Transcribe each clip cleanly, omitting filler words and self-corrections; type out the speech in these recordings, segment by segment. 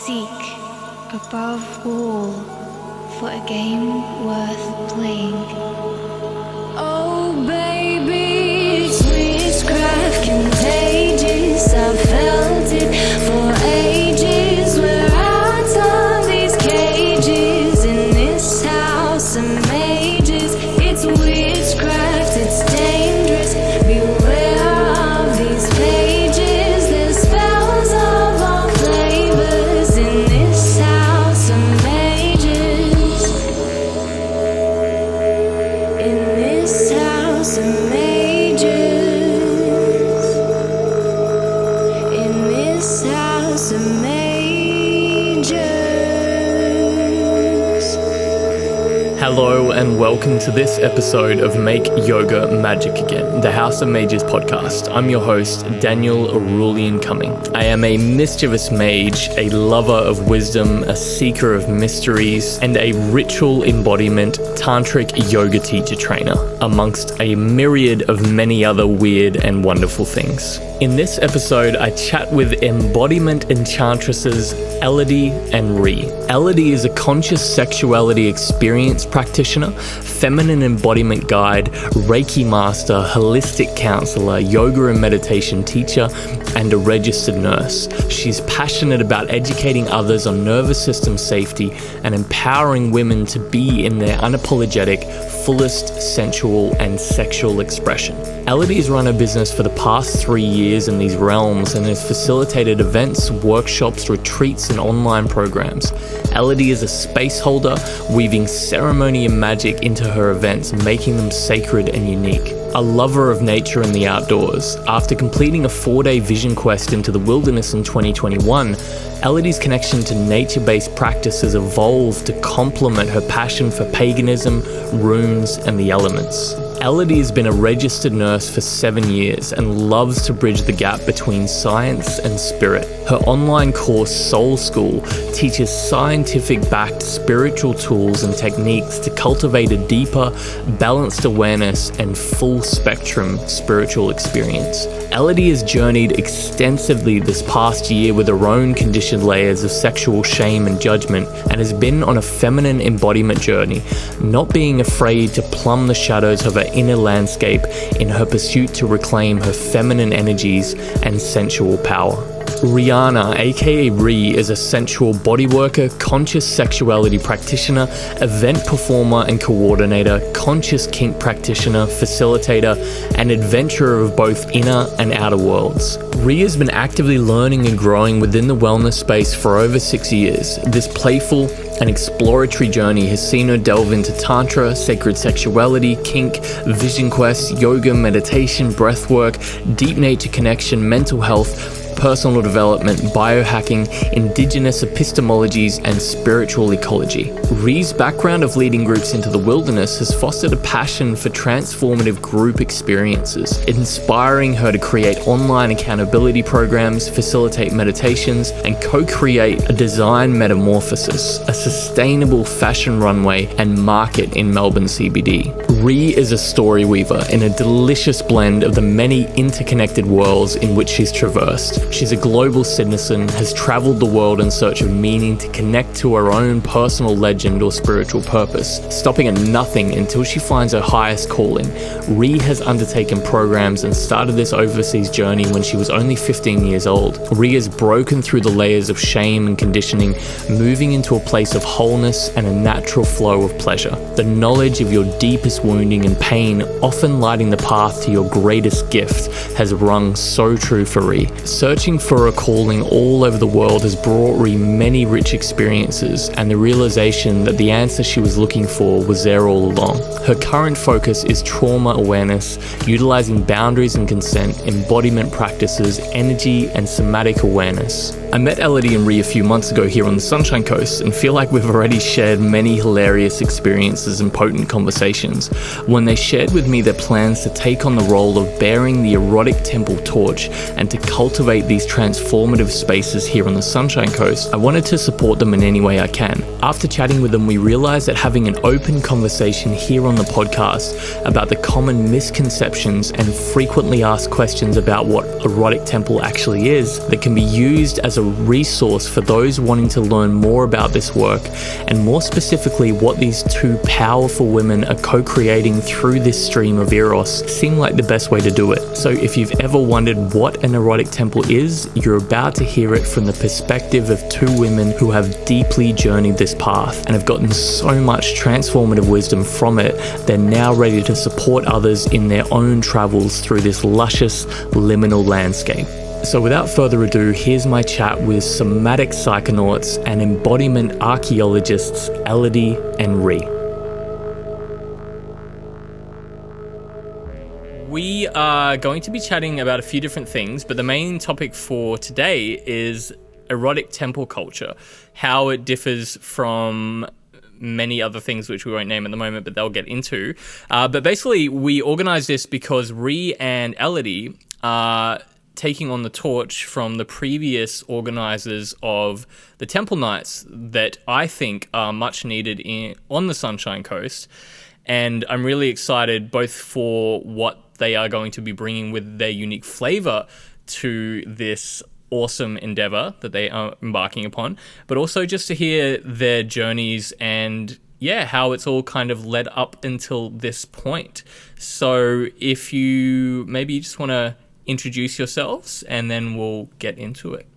seek above all for a game worth playing. Oh baby, it's witchcraft contagious. I felt it for ages. We're out of these cages in this house of mages. It's witchcraft, it's dangerous. Beware of these pages. There's spells of all flavors in this house of mages. In this house of mages. In this house of mages. Hello and welcome to this episode of Make Yoga Magick Again, the House of Mages podcast. I'm your host, Daniel Erulian Cuming. I am a mischievous mage, a lover of wisdom, a seeker of mysteries, and a ritual embodiment tantric yoga teacher trainer, amongst a myriad of many other weird and wonderful things. In this episode, I chat with embodiment enchantresses Elodie Rhi. Elodie is a conscious sexuality experience practitioner, feminine embodiment guide, Reiki master, holistic counselor, yoga and meditation teacher, and a registered nurse. She's passionate about educating others on nervous system safety and empowering women to be in their unapologetic, fullest sensual and sexual expression. Elodie has run a business for the past 3 years in these realms and has facilitated events, workshops, retreats, and online programs. Elodie is a space holder, weaving ceremony and magic into her events, making them sacred and unique. A lover of nature and the outdoors, after completing a 4-day vision quest into the wilderness in 2021, Elodie's connection to nature-based practices evolved to complement her passion for paganism, runes, and the elements. Elodie has been a registered nurse for 7 years and loves to bridge the gap between science and spirit. Her online course, Soul School, teaches scientific-backed spiritual tools and techniques to cultivate a deeper, balanced awareness and full-spectrum spiritual experience. Elodie has journeyed extensively this past year with her own conditioned layers of sexual shame and judgment, and has been on a feminine embodiment journey, not being afraid to plumb the shadows of her inner landscape in her pursuit to reclaim her feminine energies and sensual power. Rihanna, aka Rhi, is a sensual bodyworker, conscious sexuality practitioner, event performer and coordinator, conscious kink practitioner, facilitator, and adventurer of both inner and outer worlds. Rhi has been actively learning and growing within the wellness space for over 6 years. This playful and exploratory journey has seen her delve into tantra, sacred sexuality, kink, vision quests, yoga, meditation, breathwork, deep nature connection, mental health, personal development, biohacking, indigenous epistemologies, and spiritual ecology. Rhi's background of leading groups into the wilderness has fostered a passion for transformative group experiences, inspiring her to create online accountability programs, facilitate meditations, and co-create a design metamorphosis, a sustainable fashion runway and market in Melbourne CBD. Rhi is a story weaver in a delicious blend of the many interconnected worlds in which she's traversed. She's a global citizen, has traveled the world in search of meaning to connect to her own personal legend or spiritual purpose, stopping at nothing until she finds her highest calling. Rhi has undertaken programs and started this overseas journey when she was only 15 years old. Rhi has broken through the layers of shame and conditioning, moving into a place of wholeness and a natural flow of pleasure. The knowledge of your deepest wounding and pain, often lighting the path to your greatest gift, has rung so true for Rhi. Searching for a calling all over the world has brought Rhi many rich experiences and the realization that the answer she was looking for was there all along. Her current focus is trauma awareness, utilizing boundaries and consent, embodiment practices, energy, and somatic awareness. I met Elodie and Rhi a few months ago here on the Sunshine Coast and feel like we've already shared many hilarious experiences and potent conversations when they shared with me their plans to take on the role of bearing the Erotic temple torch and to cultivate these transformative spaces here on the Sunshine Coast. I wanted to support them in any way I can. After chatting with them, we realized that having an open conversation here on the podcast about the common misconceptions and frequently asked questions about what Erotic temple actually is that can be used as a a resource for those wanting to learn more about this work, and more specifically what these two powerful women are co-creating through this stream of Eros, seemed like the best way to do it. So if you've ever wondered what an erotic temple is, you're about to hear it from the perspective of two women who have deeply journeyed this path and have gotten so much transformative wisdom from it, they're now ready to support others in their own travels through this luscious liminal landscape. So without further ado, here's my chat with somatic psychonauts and embodiment archaeologists Elodie and Rhi. We are going to be chatting about a few different things, but the main topic for today is erotic temple culture, how it differs from many other things which we won't name at the moment, but they'll get into. But basically, we organised this because Rhi and Elodie are taking on the torch from the previous organisers of the temple nights that I think are much needed on the Sunshine Coast. And I'm really excited both for what they are going to be bringing with their unique flavour to this awesome endeavour that they are embarking upon, but also just to hear their journeys and how it's all kind of led up until this point. So if you maybe just want to introduce yourselves and then we'll get into it.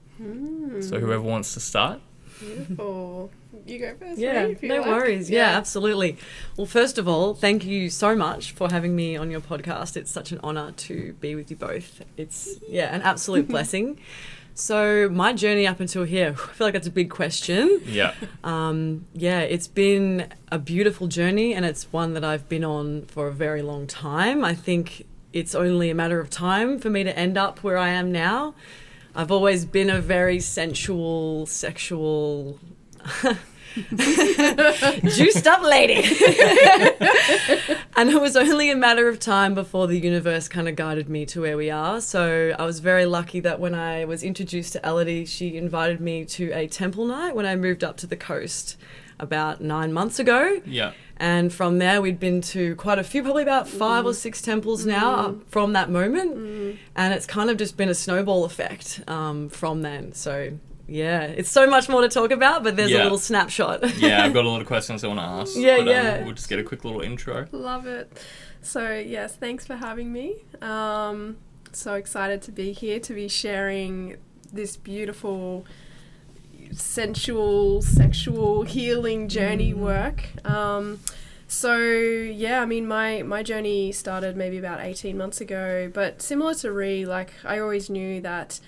So whoever wants to start. Beautiful. You go first. Yeah, no worries. Yeah, absolutely. Well, first of all, thank you so much for having me on your podcast. It's such an honour to be with you both. It's an absolute blessing. So my journey up until here, I feel like that's a big question. Yeah. It's been a beautiful journey, and it's one that I've been on for a very long time. I think it's only a matter of time for me to end up where I am now. I've always been a very sensual, sexual, juiced up lady. And it was only a matter of time before the universe kind of guided me to where we are. So I was very lucky that when I was introduced to Elodie, she invited me to a temple night when I moved up to the coast about 9 months ago. Yeah. And from there, we'd been to quite a few, probably about 5 or 6 temples now from that moment. And it's kind of just been a snowball effect from then. So, it's so much more to talk about, but there's a little snapshot. I've got a lot of questions I want to ask. We'll just get a quick little intro. Love it. So, yes, thanks for having me. So excited to be here, to be sharing this beautiful sensual, sexual healing journey work. My journey started maybe about 18 months ago, but similar to Rhi, like I always knew that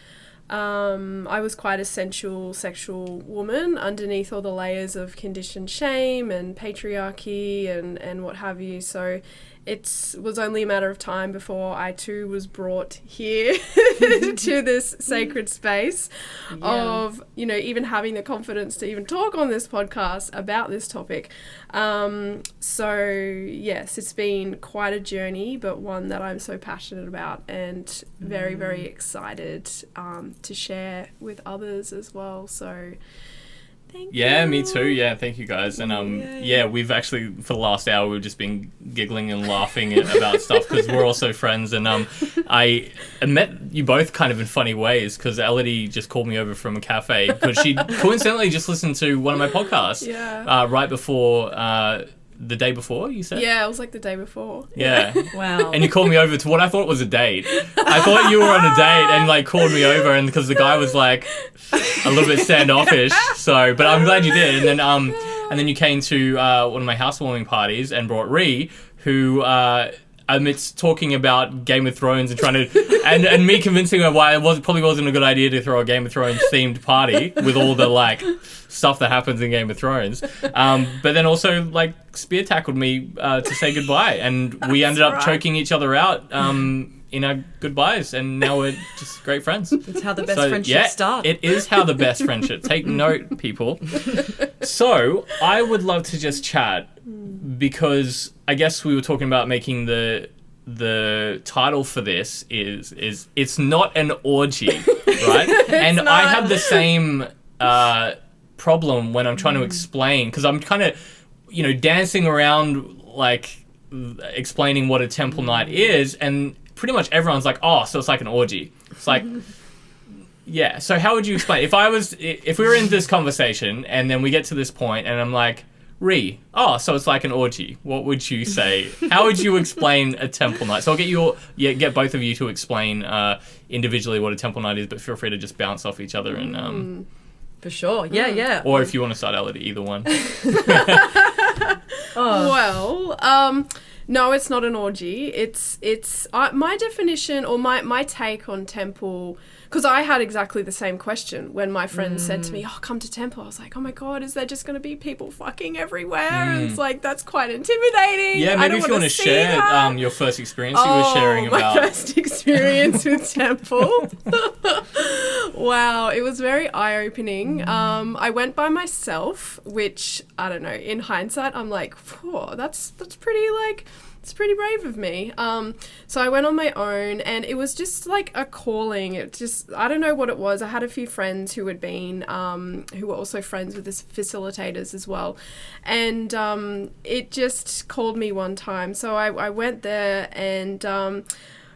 I was quite a sensual, sexual woman underneath all the layers of conditioned shame and patriarchy and what have you. So it was only a matter of time before I too was brought here to this sacred space of, even having the confidence to even talk on this podcast about this topic. So yes, it's been quite a journey, but one that I'm so passionate about and very, very excited to share with others as well. So thank you. Me too. Thank you guys. And we've actually, for the last hour, we've just been giggling and laughing about stuff because we're also friends. And I met you both kind of in funny ways because Elodie just called me over from a cafe because she coincidentally just listened to one of my podcasts right before the day before, you said? Yeah, it was like the day before. Yeah. Wow. And you called me over to what I thought was a date. I thought you were on a date and like called me over, and because the guy was like a little bit standoffish. So, but I'm glad you did. And then you came to one of my housewarming parties and brought Rhi, who amidst talking about Game of Thrones and trying to and me convincing her why it probably wasn't a good idea to throw a Game of Thrones themed party with all the like stuff that happens in Game of Thrones, but then also like spear tackled me to say goodbye, and we ended up choking each other out in our goodbyes, and now we're just great friends. It's how the best friendships start. It is how the best friendship. Take note, people. So I would love to just chat because I guess we were talking about making the title for this is it's not an orgy, right? And not. I have the same problem when I'm trying to explain, because I'm kind of, dancing around like explaining what a temple night is, and pretty much everyone's like, oh, so it's like an orgy. It's like, Yeah. So how would you explain if we were in this conversation and then we get to this point and I'm like, Rhi, so it's like an orgy. What would you say? How would you explain a temple night? So I'll get both of you to explain individually what a temple night is, but feel free to just bounce off each other and For sure. Yeah. or if you want to start, Elodie, either one. Well, no, it's not an orgy. It's my definition or my take on temple, because I had exactly the same question when my friend said to me, come to temple. I was like, oh my God, is there just going to be people fucking everywhere? And it's like, that's quite intimidating. Yeah, maybe if you want to share your first experience you were sharing about. My first experience with temple. Wow, it was very eye-opening. I went by myself, which, I don't know, in hindsight, I'm like, whoa, that's pretty, like... It's pretty brave of me. So I went on my own, and it was just like a calling. I don't know what it was. I had a few friends who had been, who were also friends with the facilitators as well. And it just called me one time. So I went there and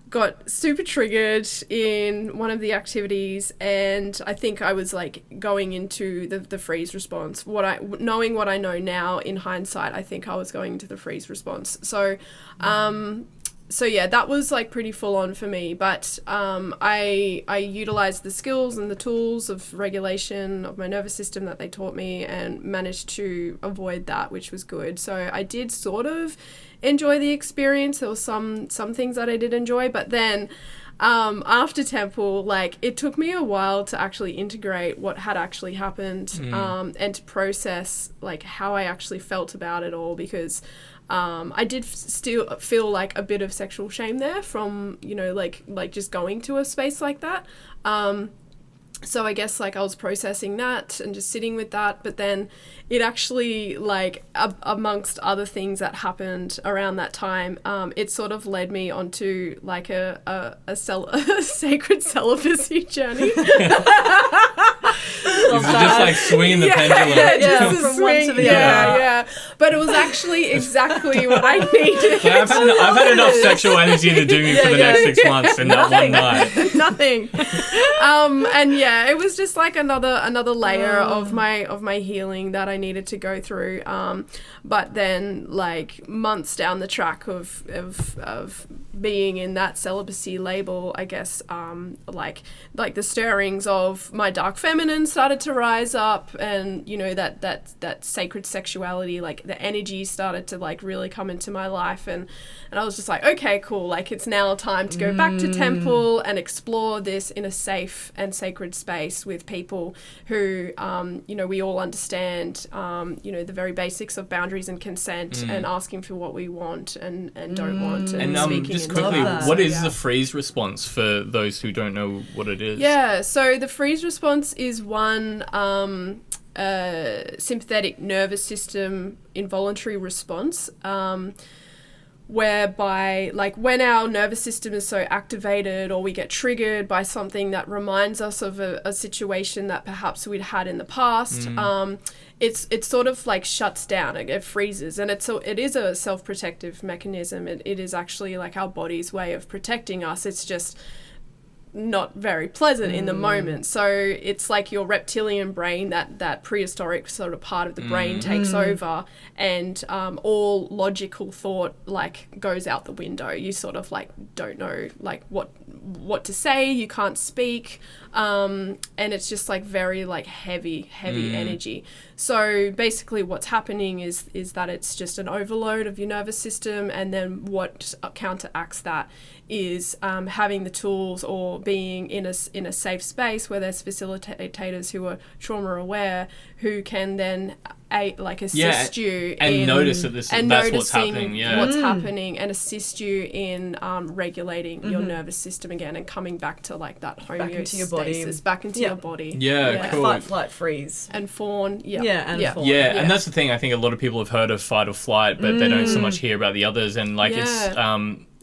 got super triggered in one of the activities, and I think I was like going into the freeze response. Knowing what I know now in hindsight, I think I was going into the freeze response. So yeah, that was like pretty full on for me, but I utilized the skills and the tools of regulation of my nervous system that they taught me and managed to avoid that, which was good. So I did sort of enjoy the experience. There were some things that I did enjoy, but then after temple, like, it took me a while to actually integrate what had actually happened and to process like how I actually felt about it all, because I did still feel like a bit of sexual shame there from, like just going to a space like that. So I guess like I was processing that and just sitting with that, but then it actually, like, amongst other things that happened around that time, it sort of led me onto like a sacred celibacy journey. Is it just like swinging the pendulum? Yeah, from one to the other. Yeah. But it was actually exactly what I needed. I've had enough sexual energy to do me for the next 6 months in that one night. Nothing. And yeah, it was just like another layer of my healing that I needed to go through. But then, like, months down the track of being in that celibacy label, I guess, like the stirrings of my dark feminine started to rise up, and that sacred sexuality, like the energy started to like really come into my life, and I was just like, okay, cool, like it's now time to go back to temple and explore this in a safe and sacred space with people who we all understand the very basics of boundaries and consent and asking for what we want and don't want, and speaking just into quickly, that. what is the freeze response for those who don't know what it is? Yeah, so the freeze response is one sympathetic nervous system involuntary response, whereby, like, when our nervous system is so activated or we get triggered by something that reminds us of a situation that perhaps we'd had in the past, it sort of like shuts down, it freezes, and it is a self-protective mechanism. It is actually like our body's way of protecting us. It's just not very pleasant in the moment. So it's like your reptilian brain, that prehistoric sort of part of the brain takes over, and all logical thought like goes out the window. You sort of like don't know like what to say, you can't speak, and it's just like very like heavy energy. So basically what's happening is that it's just an overload of your nervous system, and then what counteracts that is having the tools or being in a safe space where there's facilitators who are trauma aware, who can then assist you and in notice that that's what's happening. What's happening, and assist you in regulating your nervous system again and coming back to like that homeostasis, back into your body. Yeah, cool. Fight, flight, freeze, and fawn. fawn. And that's the thing. I think a lot of people have heard of fight or flight, but they don't so much hear about the others. And like it's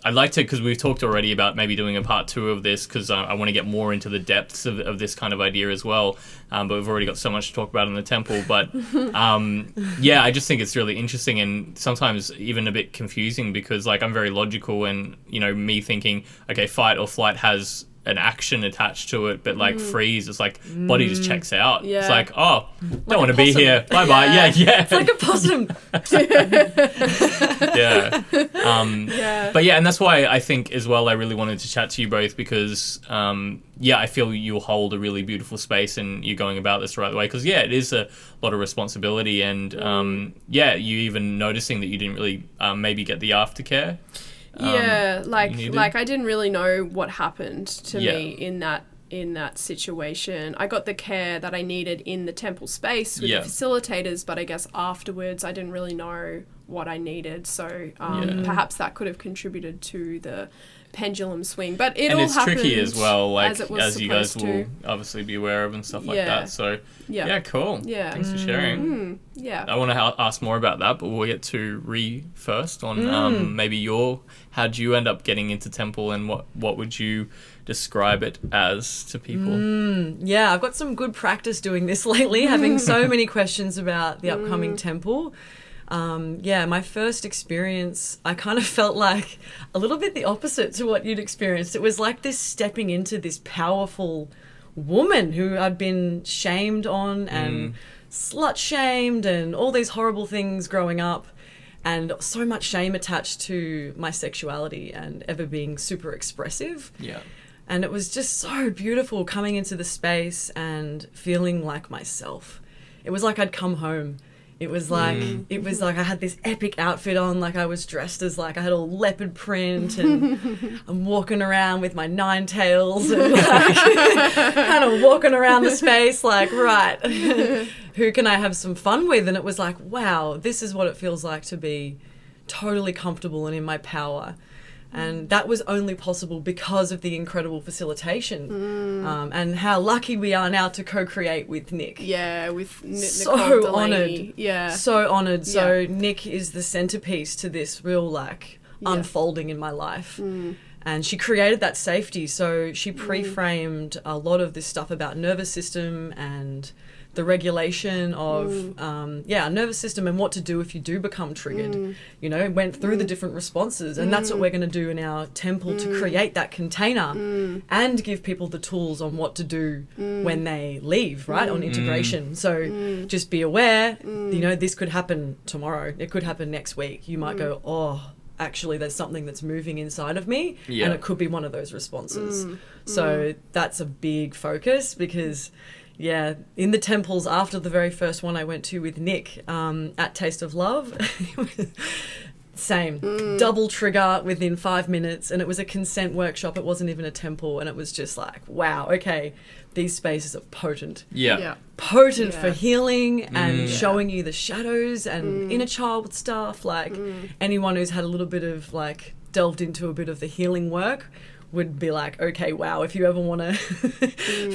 I'd like to, because we've talked already about maybe doing a part 2 of this, because I want to get more into the depths of this kind of idea as well. But we've already got so much to talk about in the temple. But I just think it's really interesting and sometimes even a bit confusing, because like I'm very logical, and me thinking, okay, fight or flight has an action attached to it, but like freeze, it's like body just checks out. Yeah. It's like, oh, don't Like want a to be possum. here. Bye bye. Yeah. It's like a possum. Yeah. Yeah. But yeah, and that's why I think as well I really wanted to chat to you both because, I feel you hold a really beautiful space and you're going about this the right way because, it is a lot of responsibility and, you even noticing that you didn't really maybe get the aftercare. Yeah, you needed? like I didn't really know what happened to Yeah. me in that situation. I got the care that I needed in the temple space with Yeah. the facilitators, but I guess afterwards I didn't really know what I needed. So perhaps that could have contributed to the pendulum swing. But it And all it's happened tricky as well, like as it was as you guys supposed will to. obviously be aware of and stuff like Yeah. that. So yeah, cool. Yeah. Thanks for sharing. Yeah. I want to ask more about that, but we'll get to Rhi first on maybe how'd you end up getting into temple and what would you describe it as to people? Yeah, I've got some good practice doing this lately, having so many questions about the upcoming temple. My first experience, I kind of felt like a little bit the opposite to what you'd experienced. It was like this stepping into this powerful woman who I'd been shamed on and slut shamed and all these horrible things growing up, and so much shame attached to my sexuality and ever being super expressive. Yeah. And it was just so beautiful coming into the space and feeling like myself. It was like I'd come home. It was like I had this epic outfit on, like I was dressed as like I had a leopard print and I'm walking around with my 9 tails and like kind of walking around the space like, right, who can I have some fun with? And it was like, wow, this is what it feels like to be totally comfortable and in my power. And that was only possible because of the incredible facilitation and how lucky we are now to co-create with Nick. Yeah, with So Nicole Delaney. honoured. Yeah. So honoured. So Nick is the centrepiece to this real unfolding in my life. And she created that safety. So she pre-framed a lot of this stuff about nervous system and the regulation of our nervous system and what to do if you do become triggered. You know, went through the different responses, and that's what we're going to do in our temple to create that container and give people the tools on what to do when they leave, right, on integration. So just be aware, you know, this could happen tomorrow. It could happen next week. You might go, oh, actually there's something that's moving inside of me, and it could be one of those responses. So that's a big focus because... yeah, in the temples after the very first one I went to with Nick at Taste of Love, same, double trigger within 5 minutes, and it was a consent workshop. It wasn't even a temple, and it was just like, wow, okay, these spaces are potent. Yeah. Potent for healing and showing you the shadows and inner child stuff. Like anyone who's had a little bit of like delved into a bit of the healing work would be like, okay, wow, if you ever want to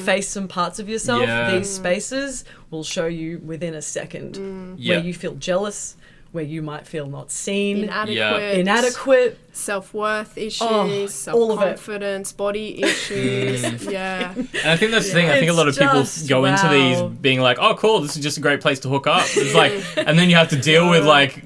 face some parts of yourself, these spaces will show you within a second where you feel jealous, where you might feel not seen, inadequate, self-worth issues, all of it. self-confidence, body issues. And I think that's the thing. I think a lot of people It's go into these being like, oh, cool, this is just a great place to hook up. It's like, and then you have to deal with like,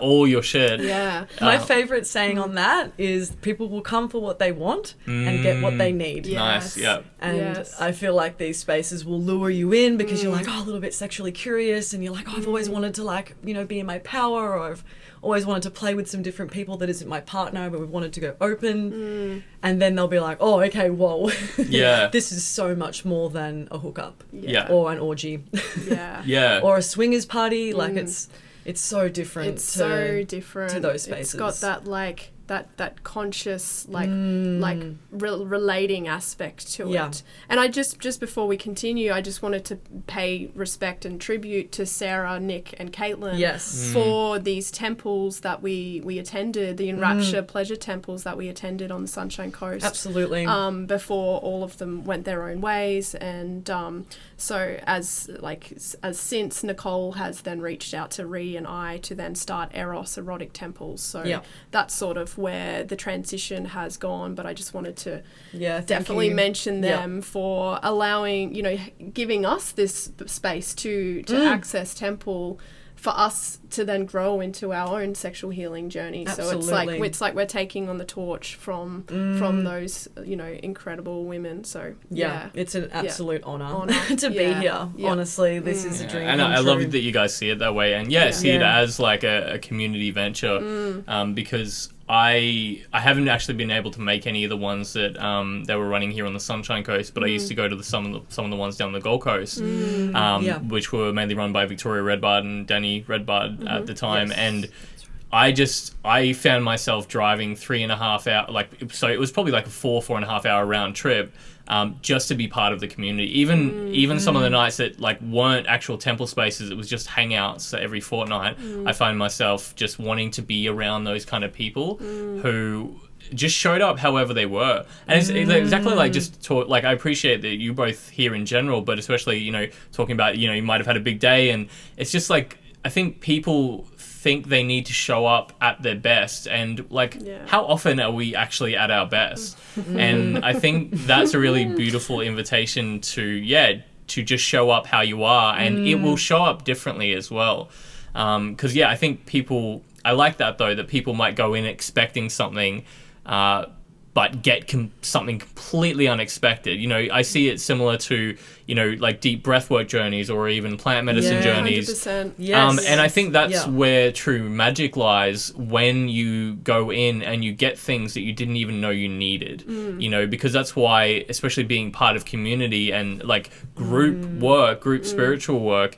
all your shit. Yeah. My favourite saying on that is people will come for what they want and get what they need. Yeah. Nice, yeah. And I feel like these spaces will lure you in because you're like, oh, a little bit sexually curious, and you're like, oh, I've always wanted to like, you know, be in my power, or I've always wanted to play with some different people that isn't my partner, but we've wanted to go open. And then they'll be like, oh, okay, whoa. Yeah. This is so much more than a hookup. Yeah. Or an orgy. Yeah. Yeah. Or a swingers party. Like it's so different. It's so different to those spaces. It's got that like that conscious like relating aspect to it. And I just before we continue, I just wanted to pay respect and tribute to Sarah, Nick, and Caitlin for these temples that we attended, the Enrapture pleasure temples that we attended on the Sunshine Coast. Absolutely. Before all of them went their own ways, and so as since Nicole has then reached out to Rhi and I to then start Eros Erotic temples. So that's sort of where the transition has gone, but I just wanted to definitely mention them for allowing, you know, giving us this space to access temple for us to then grow into our own sexual healing journey. Absolutely. So it's like we're taking on the torch from those, you know, incredible women. So yeah, it's an absolute honor to be Yeah. here. Yeah. Honestly, this is a dream And come I love true. that you guys see it that way, and see it as like a community venture, because I haven't actually been able to make any of the ones that they were running here on the Sunshine Coast, but I used to go to some of the ones down the Gold Coast, which were mainly run by Victoria Redbard and Danny Redbard at the time, and I found myself driving 3.5 hours, so it was probably like a 4.5 hour round trip, just to be part of the community. Even some of the nights that like weren't actual temple spaces, it was just hangouts every fortnight. I find myself just wanting to be around those kind of people who just showed up however they were. And it's exactly like just talk, like I appreciate that you both here in general, but especially, you know, talking about, you know, you might have had a big day, and it's just like, I think people think they need to show up at their best, and like how often are we actually at our best? And I think that's a really beautiful invitation to just show up how you are, and it will show up differently as well. Because I think I like that though, that people might go in expecting something, but get something completely unexpected. You know, I see it similar to, you know, like deep breathwork journeys or even plant medicine journeys. 100%. Yes. And I think that's where true magic lies, when you go in and you get things that you didn't even know you needed. You know, because that's why, especially being part of community and like group work, group spiritual work,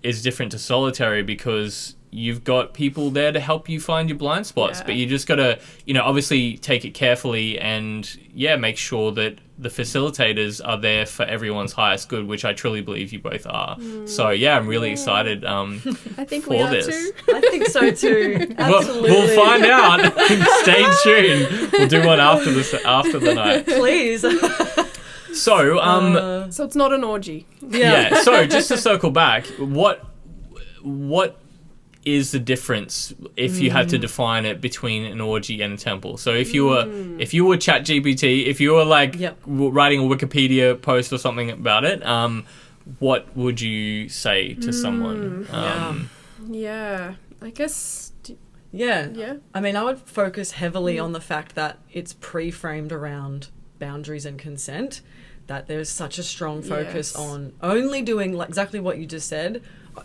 is different to solitary, because you've got people there to help you find your blind spots, but you just gotta, you know, obviously take it carefully and make sure that the facilitators are there for everyone's highest good, which I truly believe you both are. So I'm really excited I think for we are this. too. I think so too. Absolutely. We'll find out. Stay tuned. We'll do one after the night. Please. So So it's not an orgy. so just to circle back, what is the difference, if you had to define it, between an orgy and a temple? So if you were ChatGPT, if you were like writing a Wikipedia post or something about it, what would you say to someone? I guess. I mean, I would focus heavily on the fact that it's pre-framed around boundaries and consent, that there's such a strong focus on only doing like exactly what you just said,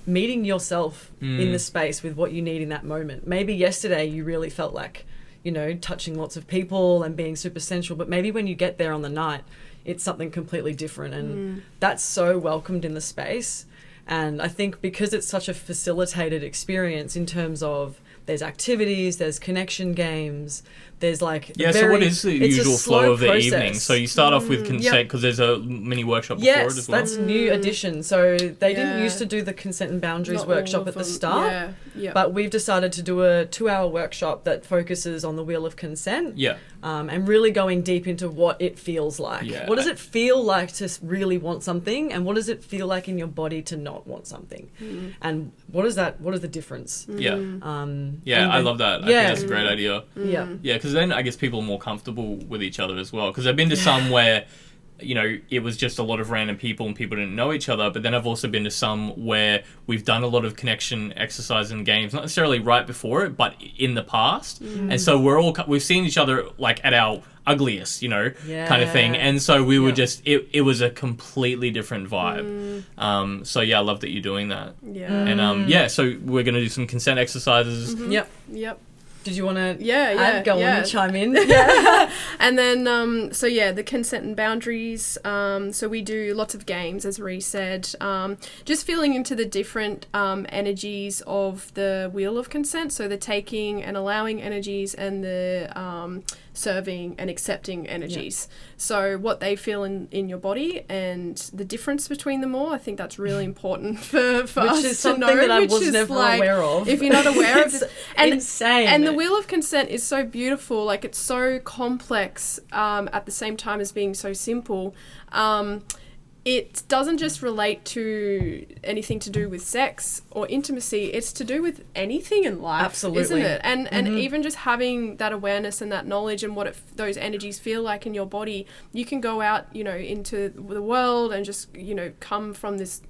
meeting yourself in the space with what you need in that moment. Maybe yesterday you really felt like, you know, touching lots of people and being super sensual, but maybe when you get there on the night, it's something completely different, and that's so welcomed in the space. And I think because it's such a facilitated experience in terms of there's activities, there's connection games, there's like so what is the usual flow of the process. evening? So you start off with consent, because there's a mini workshop before it as well. Yes, that's new addition. So they didn't used to do the consent and boundaries Not workshop all at of the them. start, but we've decided to do a 2-hour workshop that focuses on the wheel of consent, and really going deep into what it feels like. What does it feel like to really want something, and what does it feel like in your body to not want something, and what is the difference? I love that. I think that's a great idea. Because then I guess people are more comfortable with each other as well. Because I've been to some where, you know, it was just a lot of random people and people didn't know each other. But then I've also been to some where we've done a lot of connection exercise and games, not necessarily right before it, but in the past. And so we've seen each other like at our ugliest, you know, kind of thing. And so we were just, it was a completely different vibe. I love that you're doing that. And so we're going to do some consent exercises. Yep. Did you want to go on and chime in? And then, the consent and boundaries. So we do lots of games, as Rhi said, just feeling into the different energies of the wheel of consent. So the taking and allowing energies, and the serving and accepting energies. So what they feel in your body, and the difference between them all. I think that's really important for us to know. Which is something that I was never aware of. If you're not aware of this. And, insane. And the wheel of consent is so beautiful. Like, it's so complex at the same time as being so simple. it doesn't just relate to anything to do with sex or intimacy. It's to do with anything in life, Absolutely. isn't it? And even just having that awareness and that knowledge and what those energies feel like in your body, you can go out, into the world and just, come from this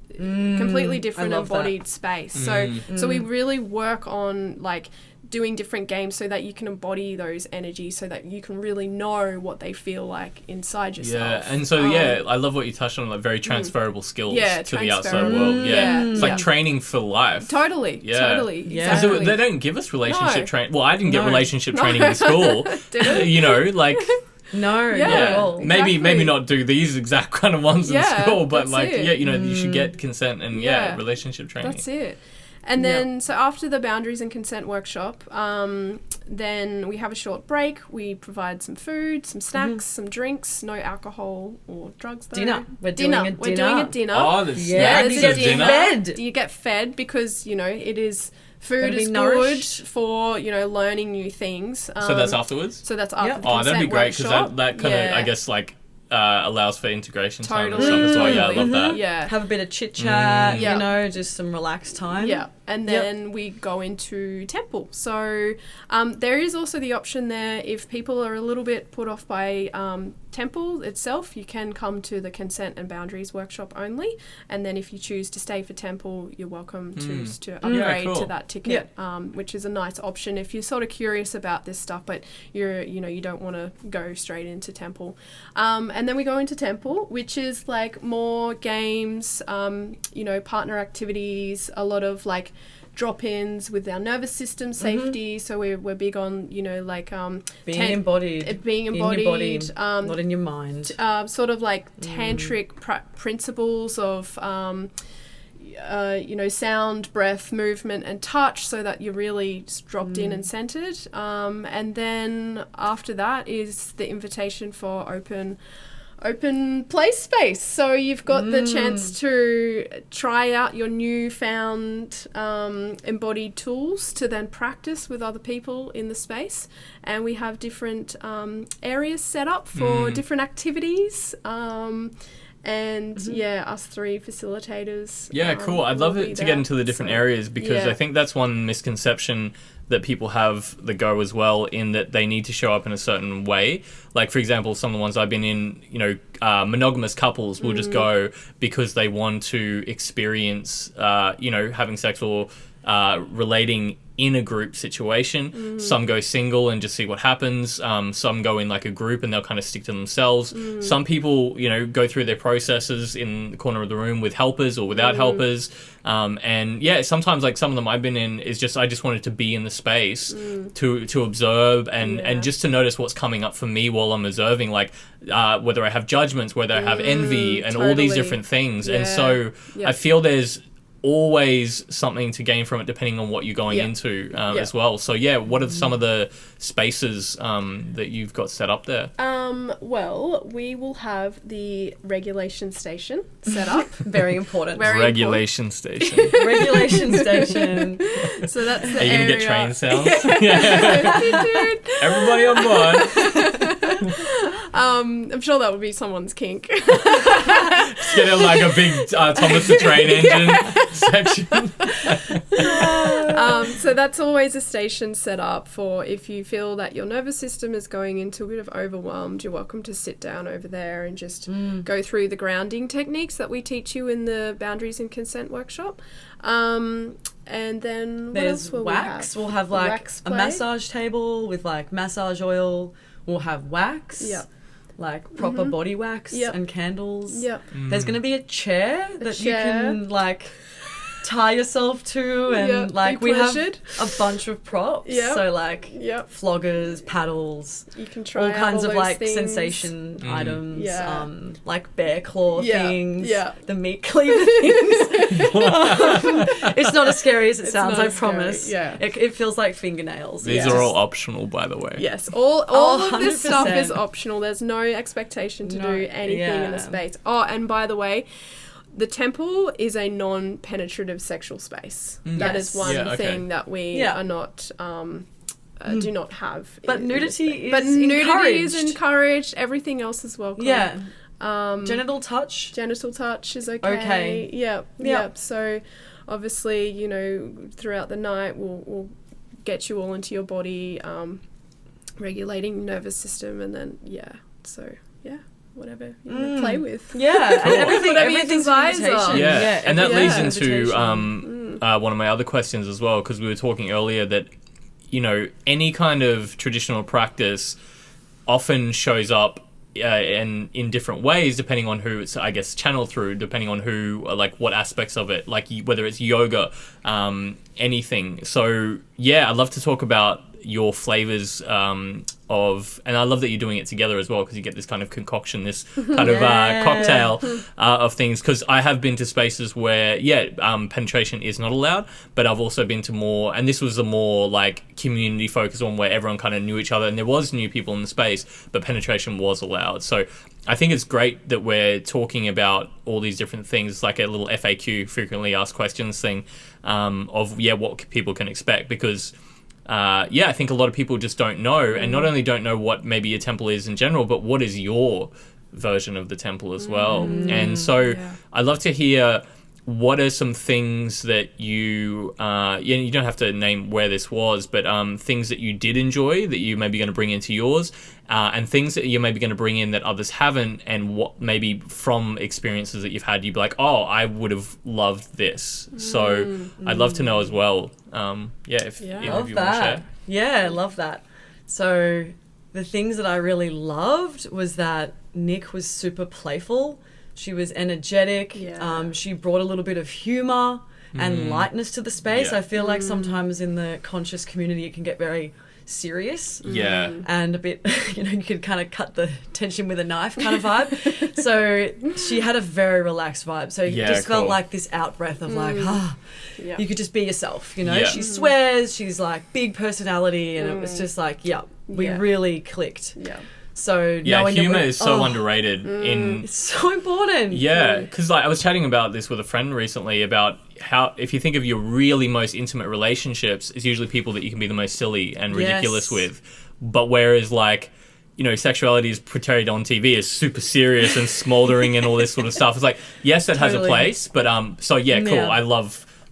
completely different embodied space. So we really work on like doing different games so that you can embody those energies, so that you can really know what they feel like inside yourself. Yeah, and so I love what you touched on, like very transferable skills to the outside transferable. world. Yeah, Yeah. it's like training for life. Totally. Yeah. So Exactly. they don't give us relationship training. Well, I didn't get No. relationship training in school. Like No, Yeah. not at all. maybe Exactly. not do these exact kind of ones in Yeah, school, but that's like it. you should get consent and Yeah. relationship training. That's it. And then, so after the boundaries and consent workshop, then we have a short break. We provide some food, some snacks, some drinks, no alcohol or drugs though. Dinner. We're doing a We're doing a dinner. Oh, there's Yeah, snacks there's you at get a dinner. fed. You get fed because, it is, food Gotta be is nourished. good for, learning new things. So that's afterwards. So that's after Yep. the Oh, consent that'd be great because workshop. that kind of Yeah. I guess like allows for integration time and Totally. stuff as well. Yeah, I Totally. love that. Yeah. Have a bit of chit chat, Yeah. just some relaxed time. Yeah, and then we go into temple. So there is also the option there, if people are a little bit put off by temple itself, you can come to the consent and boundaries workshop only. And then if you choose to stay for temple, you're welcome to upgrade cool. to that ticket, which is a nice option if you're sort of curious about this stuff, but you don't want to go straight into temple. And then we go into temple, which is like more games, partner activities, a lot of like drop-ins with our nervous system safety. So we're big on being embodied. being In your body, embodied, not in your mind. sort of like tantric principles of sound, breath, movement, and touch, so that you're really just dropped in and centered. And then after that is the invitation for open play space. So you've got the chance to try out your newfound embodied tools to then practice with other people in the space. And we have different areas set up for different activities. Us three facilitators. Yeah, cool. I'd love will it be to there. get into the different areas because yeah. I think that's one misconception that people have that go as well, in that they need to show up in a certain way. Like, for example, some of the ones I've been in, monogamous couples will just go because they want to experience, having sex or relating in a group situation. Some go single and just see what happens. Some go in like a group and they'll kind of stick to themselves. Some people, go through their processes in the corner of the room with helpers or without helpers. Sometimes like some of them I've been in is just, I just wanted to be in the space to observe and just to notice what's coming up for me while I'm observing, like whether I have judgments, whether I have envy and all these totally. different things. Yeah. And so Yeah. I feel there's always something to gain from it depending on what you're going into as well. So what are some of the spaces that you've got set up there? Well, we will have the regulation station set up. Very important. Very Regulation station. Regulation station. So that's the Are you area. going to get train sounds? Everybody on board. I'm sure that would be someone's kink. Just get like a big Thomas the Train Engine section. So that's always a station set up for if you feel that your nervous system is going into a bit of overwhelmed, you're welcome to sit down over there and just go through the grounding techniques that we teach you in the Boundaries and Consent workshop. And then what There's else will wax. we have? We'll have like Wax a play. massage table with like massage oil. We'll have wax. Yep. Like proper body wax Yep. and candles. Yep. There's going to be a chair that chair. you can like tie yourself to, and Yep, like be we have pleasured. a bunch of props. Yep. So like Yep. floggers, paddles, You can try all out kinds all of those like things. sensation items. Yeah. Like bear claw Yeah, things. yeah. The meat cleaver things. It's not as scary as it sounds, not I as scary, promise. yeah. It feels like fingernails. These Yeah. are all optional, by the way. Yes, all of this stuff 100%. is optional. There's no expectation to No, do anything in the yeah. space. Oh, and by the way, the temple is a non-penetrative sexual space. That Yes. is one Yeah, okay. thing that we Yeah. are not do not have. But in nudity the space. is Nudity is encouraged. encouraged. Everything else is welcome. Yeah. Genital touch? Genital touch is okay. Yep. So obviously, you know, throughout the night we'll get you all into your body, regulating nervous system, and then whatever you want to play with. Yeah, Cool. and Whatever your everything's an desires invitation. are. Yeah, and that leads into invitation. one of my other questions as well, because we were talking earlier that, you know, any kind of traditional practice often shows up in different ways depending on who it's, I guess, channeled through, depending on who, like what aspects of it, like whether it's yoga, anything. So yeah, I'd love to talk about your flavors of, and I love that you're doing it together as well, because you get this kind of concoction, this kind of cocktail of things. Because I have been to spaces where penetration is not allowed, but I've also been to more, and this was a more like community focused one where everyone kind of knew each other and there was new people in the space, but penetration was allowed. So I think it's great that we're talking about all these different things. It's like a little FAQ, frequently asked questions thing, of what people can expect, because I think a lot of people just don't know, and not only don't know what maybe a temple is in general, but what is your version of the temple as well. And so I'd love to hear, what are some things that you you don't have to name where this was, but things that you did enjoy that you maybe going to bring into yours, and things that you're maybe going to bring in that others haven't, and what maybe from experiences that you've had you'd be like, oh, I would have loved this. So I'd love to know as well, if you want to share. Yeah, I love that. So the things that I really loved was that Nick was super playful. She was energetic. She brought a little bit of humor and lightness to the space. I feel like sometimes in the conscious community it can get very serious. And a bit, you could kind of cut the tension with a knife kind of vibe. So she had a very relaxed vibe. So you just felt like this out breath of like, you could just be yourself, She swears, she's like big personality, and it was just like, we really clicked. So humor is so underrated. It's so important. Because I was chatting about this with a friend recently about how, if you think of your really most intimate relationships, it's usually people that you can be the most silly and ridiculous with. But whereas sexuality is portrayed on TV as super serious and smoldering and all this sort of stuff. It's like, yes, it has a place, but cool.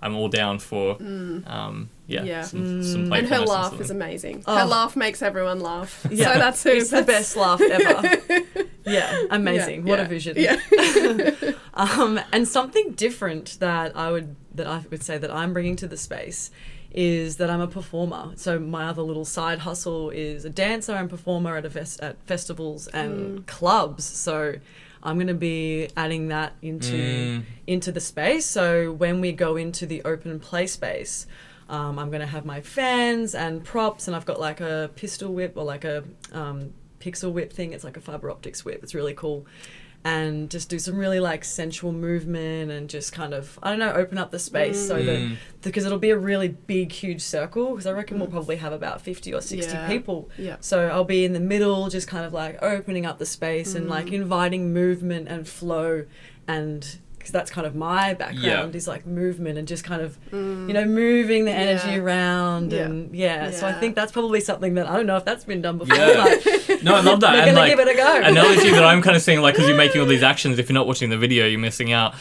I'm all down for some playfulness. And her laugh is amazing. Her laugh makes everyone laugh. So that's who. It's the best laugh ever. Amazing. What a vision. And something different that I would say that I'm bringing to the space is that I'm a performer. So my other little side hustle is a dancer and performer at festivals and clubs. So I'm going to be adding that into the space. So when we go into the open play space, I'm going to have my fans and props, and I've got like a pistol whip or like a pixel whip thing. It's like a fiber optics whip. It's really cool. And just do some really like sensual movement and just kind of, open up the space so that, because it'll be a really big, huge circle, because I reckon we'll probably have about 50 or 60 people. So I'll be in the middle, just kind of like opening up the space and like inviting movement and flow, and because that's kind of my background is like movement and just kind of, moving the energy around and so I think that's probably something that, I don't know if that's been done before. But no, I love that. We're going to give it a go. Analogy that I'm kind of seeing, like, because you're making all these actions, if you're not watching the video, you're missing out.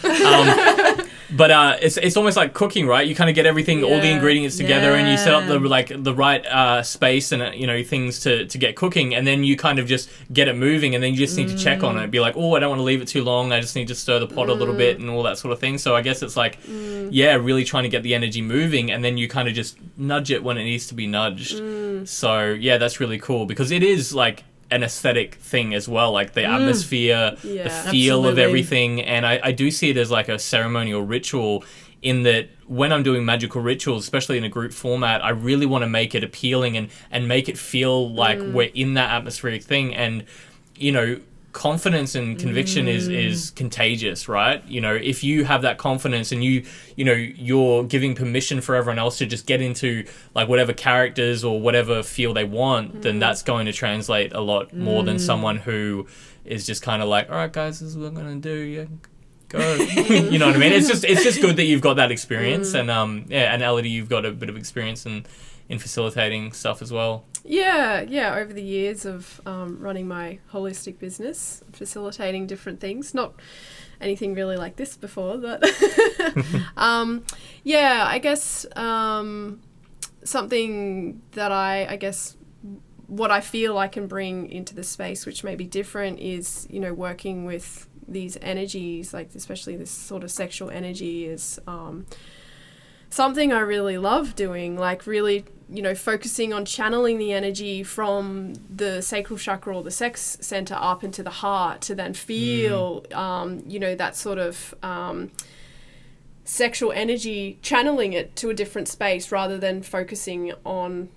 But it's almost like cooking, right? You kind of get everything, all the ingredients together, and you set up the right space and things to get cooking, and then you kind of just get it moving, and then you just need to check on it. Be like, oh, I don't want to leave it too long. I just need to stir the pot a little bit and all that sort of thing. So I guess it's like, really trying to get the energy moving, and then you kind of just nudge it when it needs to be nudged. So that's really cool, because it is like an aesthetic thing as well, like the atmosphere, the feel of everything. And I do see it as like a ceremonial ritual, in that when I'm doing magical rituals, especially in a group format, I really want to make it appealing and make it feel like we're in that atmospheric thing. And confidence and conviction is contagious, right? If you have that confidence and you're giving permission for everyone else to just get into like whatever characters or whatever feel they want, then that's going to translate a lot more than someone who is just kind of like, all right, guys, this is what I'm gonna do. Go. You know what I mean? It's just good that you've got that experience, and Elodie, you've got a bit of experience in facilitating stuff as well? Yeah. Over the years of running my holistic business, facilitating different things, not anything really like this before, but I guess something that I guess what I feel I can bring into the space, which may be different, is, you know, working with these energies, like especially this sort of sexual energy, is something I really love doing, like really, you know, focusing on channeling the energy from the sacral chakra or the sex center up into the heart to then feel, you know, that sort of sexual energy, channeling it to a different space rather than focusing on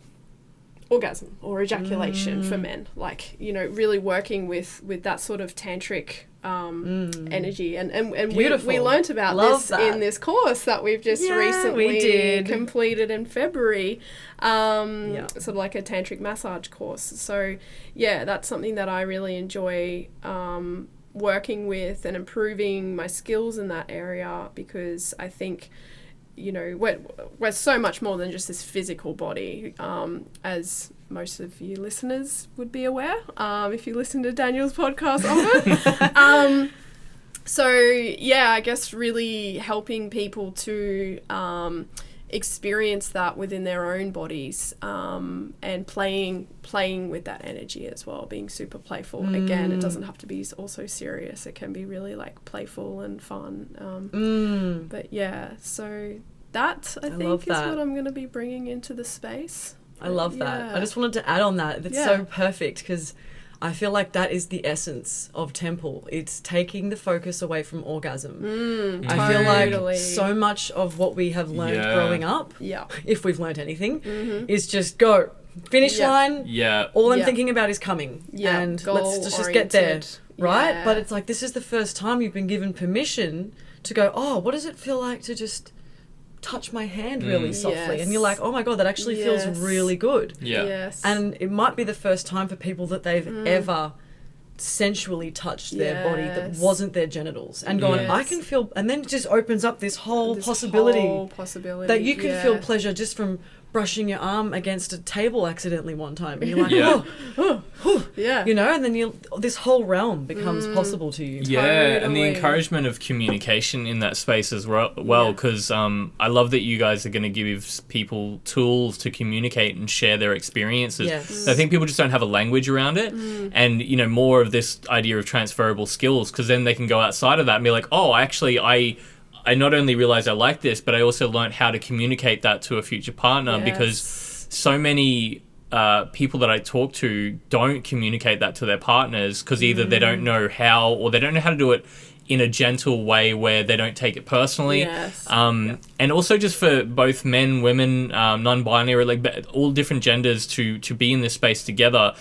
orgasm or ejaculation for men, like, you know, really working with that sort of tantric energy, and we learnt about this in this course that we've just recently completed in February, sort of like a tantric massage course. So yeah, that's something that I really enjoy working with and improving my skills in that area, because I think, you know, we're so much more than just this physical body, as most of you listeners would be aware, if you listen to Daniel's podcast often. So yeah, I guess really helping people to experience that within their own bodies, and playing with that energy as well, being super playful. Again, it doesn't have to be also serious. It can be really like playful and fun. But yeah, so that I think is what I'm going to be bringing into the space. I love that. I just wanted to add on that. That's so perfect, because I feel like that is the essence of temple. It's taking the focus away from orgasm. I feel like so much of what we have learned growing up, if we've learned anything, is just go, finish line, all I'm thinking about is coming, and let's just get there, right? But it's like, this is the first time you've been given permission to go, oh, what does it feel like to just touch my hand really softly? And you're like, oh my God, that actually feels really good. And it might be the first time for people that they've ever sensually touched their body that wasn't their genitals, and going, I can feel, and then it just opens up this whole possibility that you can feel pleasure just from brushing your arm against a table accidentally one time, and you're like, you know, and then this whole realm becomes possible to you. And the encouragement of communication in that space as well, because I love that you guys are going to give people tools to communicate and share their experiences. I think people just don't have a language around it, and, you know, more of this idea of transferable skills, because then they can go outside of that and be like, oh, actually, I not only realized I like this, but I also learned how to communicate that to a future partner, because so many people that I talk to don't communicate that to their partners, because either they don't know how, or they don't know how to do it in a gentle way where they don't take it personally. And also just for both men, women, non-binary, like all different genders to be in this space together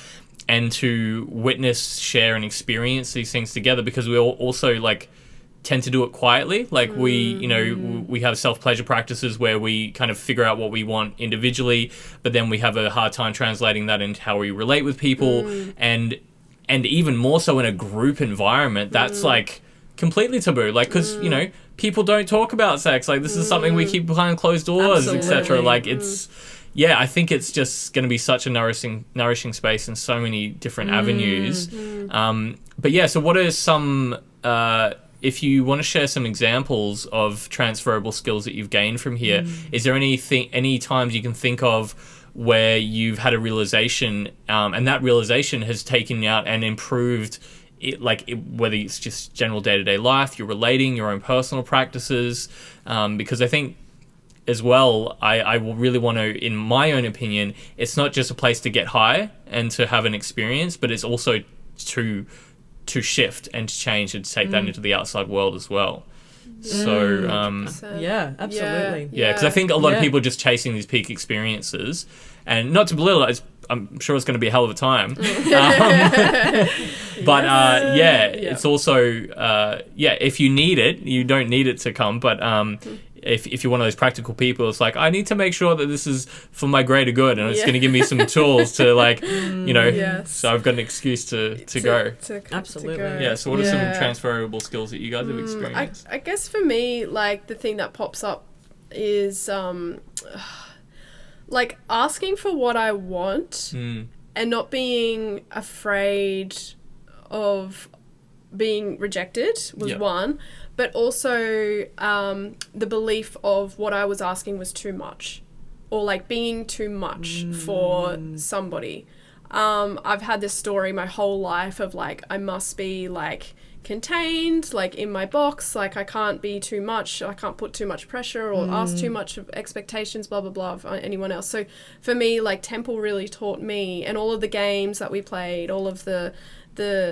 and to witness, share and experience these things together, because we all also like tend to do it quietly. Like we, you know, we have self-pleasure practices where we kind of figure out what we want individually, but then we have a hard time translating that into how we relate with people. And even more so in a group environment, that's like completely taboo. Like, because, you know, people don't talk about sex. Like, this is something we keep behind closed doors, etc. Like, it's, I think it's just going to be such a nourishing space in so many different avenues. But yeah, so what are some... if you want to share some examples of transferable skills that you've gained from here, is there any times you can think of where you've had a realization, and that realization has taken you out and improved it, whether it's just general day-to-day life, you're relating, your own personal practices? Because I think as well, I will really want to, in my own opinion, it's not just a place to get high and to have an experience, but it's also to shift and to change and to take that into the outside world as well. So absolutely. Because I think a lot of people are just chasing these peak experiences, and not to belittle it, I'm sure it's going to be a hell of a time. It's also if you need it, you don't need it to come, but if you're one of those practical people, it's like, I need to make sure that this is for my greater good, and it's going to give me some tools to, like, you know, so I've got an excuse to go. Absolutely. To go. Yeah, so what are some transferable skills that you guys have experienced? I guess for me, like, the thing that pops up is, like asking for what I want and not being afraid of being rejected was one, but also the belief of what I was asking was too much, or like being too much for somebody. I've had this story my whole life of like I must be like contained, like in my box, like I can't be too much, I can't put too much pressure or ask too much of expectations, blah blah blah, of anyone else. So for me, like Temple really taught me, and all of the games that we played, all of the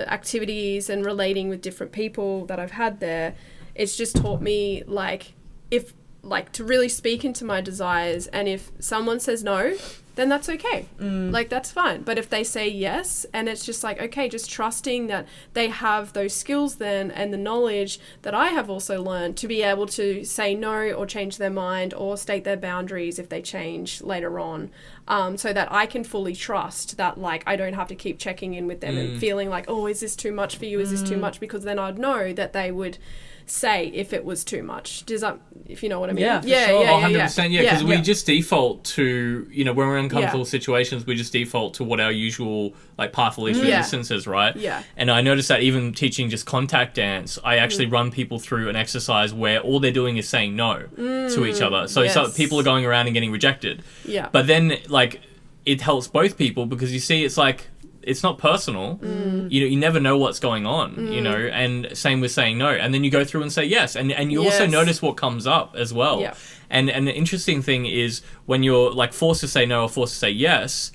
activities and relating with different people that I've had there, it's just taught me like if like to really speak into my desires, and if someone says no, then that's okay. Like that's fine. But if they say yes, and it's just like, okay, just trusting that they have those skills then and the knowledge that I have also learned to be able to say no or change their mind or state their boundaries if they change later on, so that I can fully trust that like I don't have to keep checking in with them and feeling like, oh, is this too much for you? Is this too much? Because then I'd know that they would say if it was too much. Does that, if you know what I mean? Yeah, for sure. 100%, yeah, because we just default to, you know, when we're in uncomfortable situations, we just default to what our usual, like, path of least resistance is, right? Yeah. And I noticed that even teaching just contact dance, I actually run people through an exercise where all they're doing is saying no to each other. So, so people are going around and getting rejected. Yeah. But then, like, it helps both people because you see it's like, it's not personal. You know, you never know what's going on, you know, and same with saying no. And then you go through and say yes. And you also notice what comes up as well. Yeah. And the interesting thing is when you're like forced to say no or forced to say yes,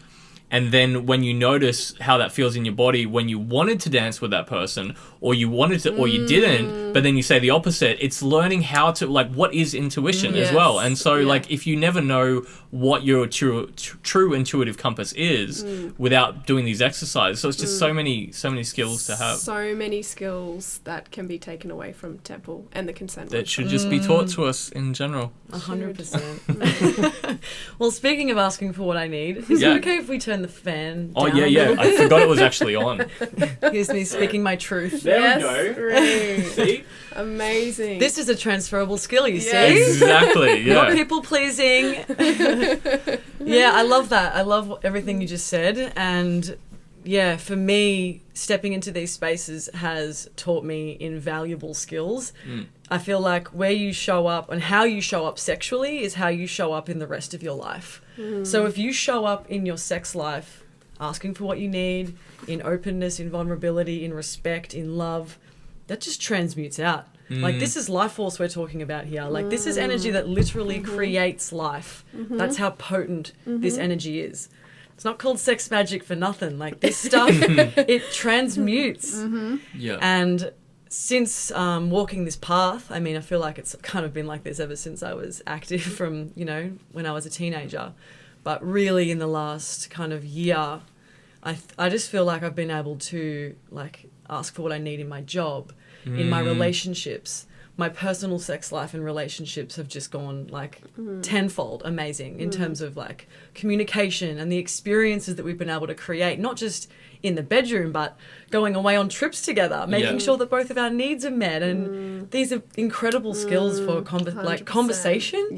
and then when you notice how that feels in your body when you wanted to dance with that person or you wanted to or you didn't, but then you say the opposite, it's learning how to, like, what is intuition as well. And so like if you never know what your true intuitive compass is without doing these exercises, so it's just so many skills to have. So many skills that can be taken away from Temple and the consent That should just be taught to us in general. 100%. Well, speaking of asking for what I need, is it okay if we turn the fan down? Oh, yeah. I forgot it was actually on. Here's me speaking my truth. There we go. Right. See? Amazing. This is a transferable skill, you see? Exactly, yeah. Not people pleasing. Yeah, I love that. I love everything you just said. And yeah, for me, stepping into these spaces has taught me invaluable skills. I feel like where you show up and how you show up sexually is how you show up in the rest of your life. So if you show up in your sex life asking for what you need, in openness, in vulnerability, in respect, in love, that just transmutes out. Like, this is life force we're talking about here. Like, this is energy that literally creates life. That's how potent this energy is. It's not called sex magic for nothing. Like, this stuff, it transmutes. Yeah. And since walking this path, I mean, I feel like it's kind of been like this ever since I was active from, you know, when I was a teenager. But really in the last kind of year, I just feel like I've been able to, like, ask for what I need in my job, in my relationships. My personal sex life and relationships have just gone like tenfold amazing in terms of like communication and the experiences that we've been able to create, not just in the bedroom, but going away on trips together, making sure that both of our needs are met. And these are incredible skills for conversation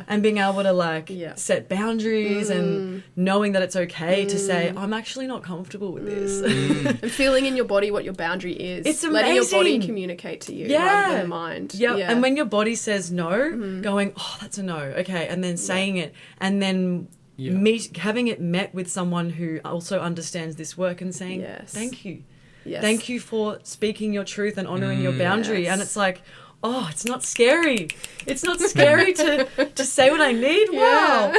and being able to like set boundaries and knowing that it's okay to say, I'm actually not comfortable with this. And feeling in your body what your boundary is. It's letting your body amazing. communicate to you rather than the mind. Yeah. And when your body says no, going, oh, that's a no. Okay. And then saying it and then having it met with someone who also understands this work and saying, thank you. Yes. Thank you for speaking your truth and honoring your boundary. And it's like, oh, it's not scary. It's not scary to say what I need. Wow.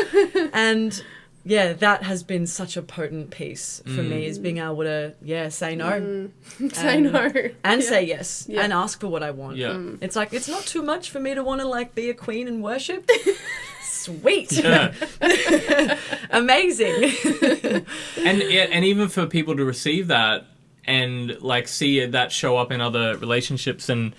And yeah, that has been such a potent piece for me, is being able to, say no. Say no. And say yes. And ask for what I want. Yeah. It's like, it's not too much for me to want to like be a queen and worship. Sweet. Yeah. Amazing. and even for people to receive that and like see that show up in other relationships and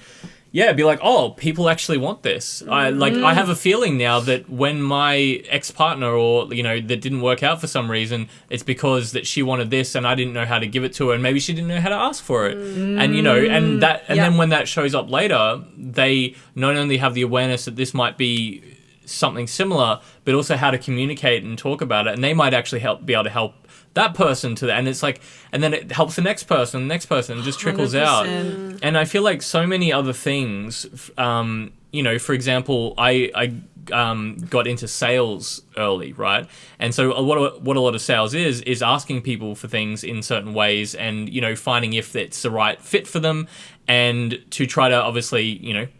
be like, oh, people actually want this. I have a feeling now that when my ex-partner or, you know, that didn't work out for some reason, it's because that she wanted this and I didn't know how to give it to her and maybe she didn't know how to ask for it. And, you know, and that, and then when that shows up later, they not only have the awareness that this might be something similar, but also how to communicate and talk about it. And they might actually be able to help that person to that. And it's like, and then it helps the next person, and just trickles 100%. out. And I feel like so many other things, for example, I got into sales early, right? And so what a lot of sales is asking people for things in certain ways and, finding if it's the right fit for them, and to try to obviously,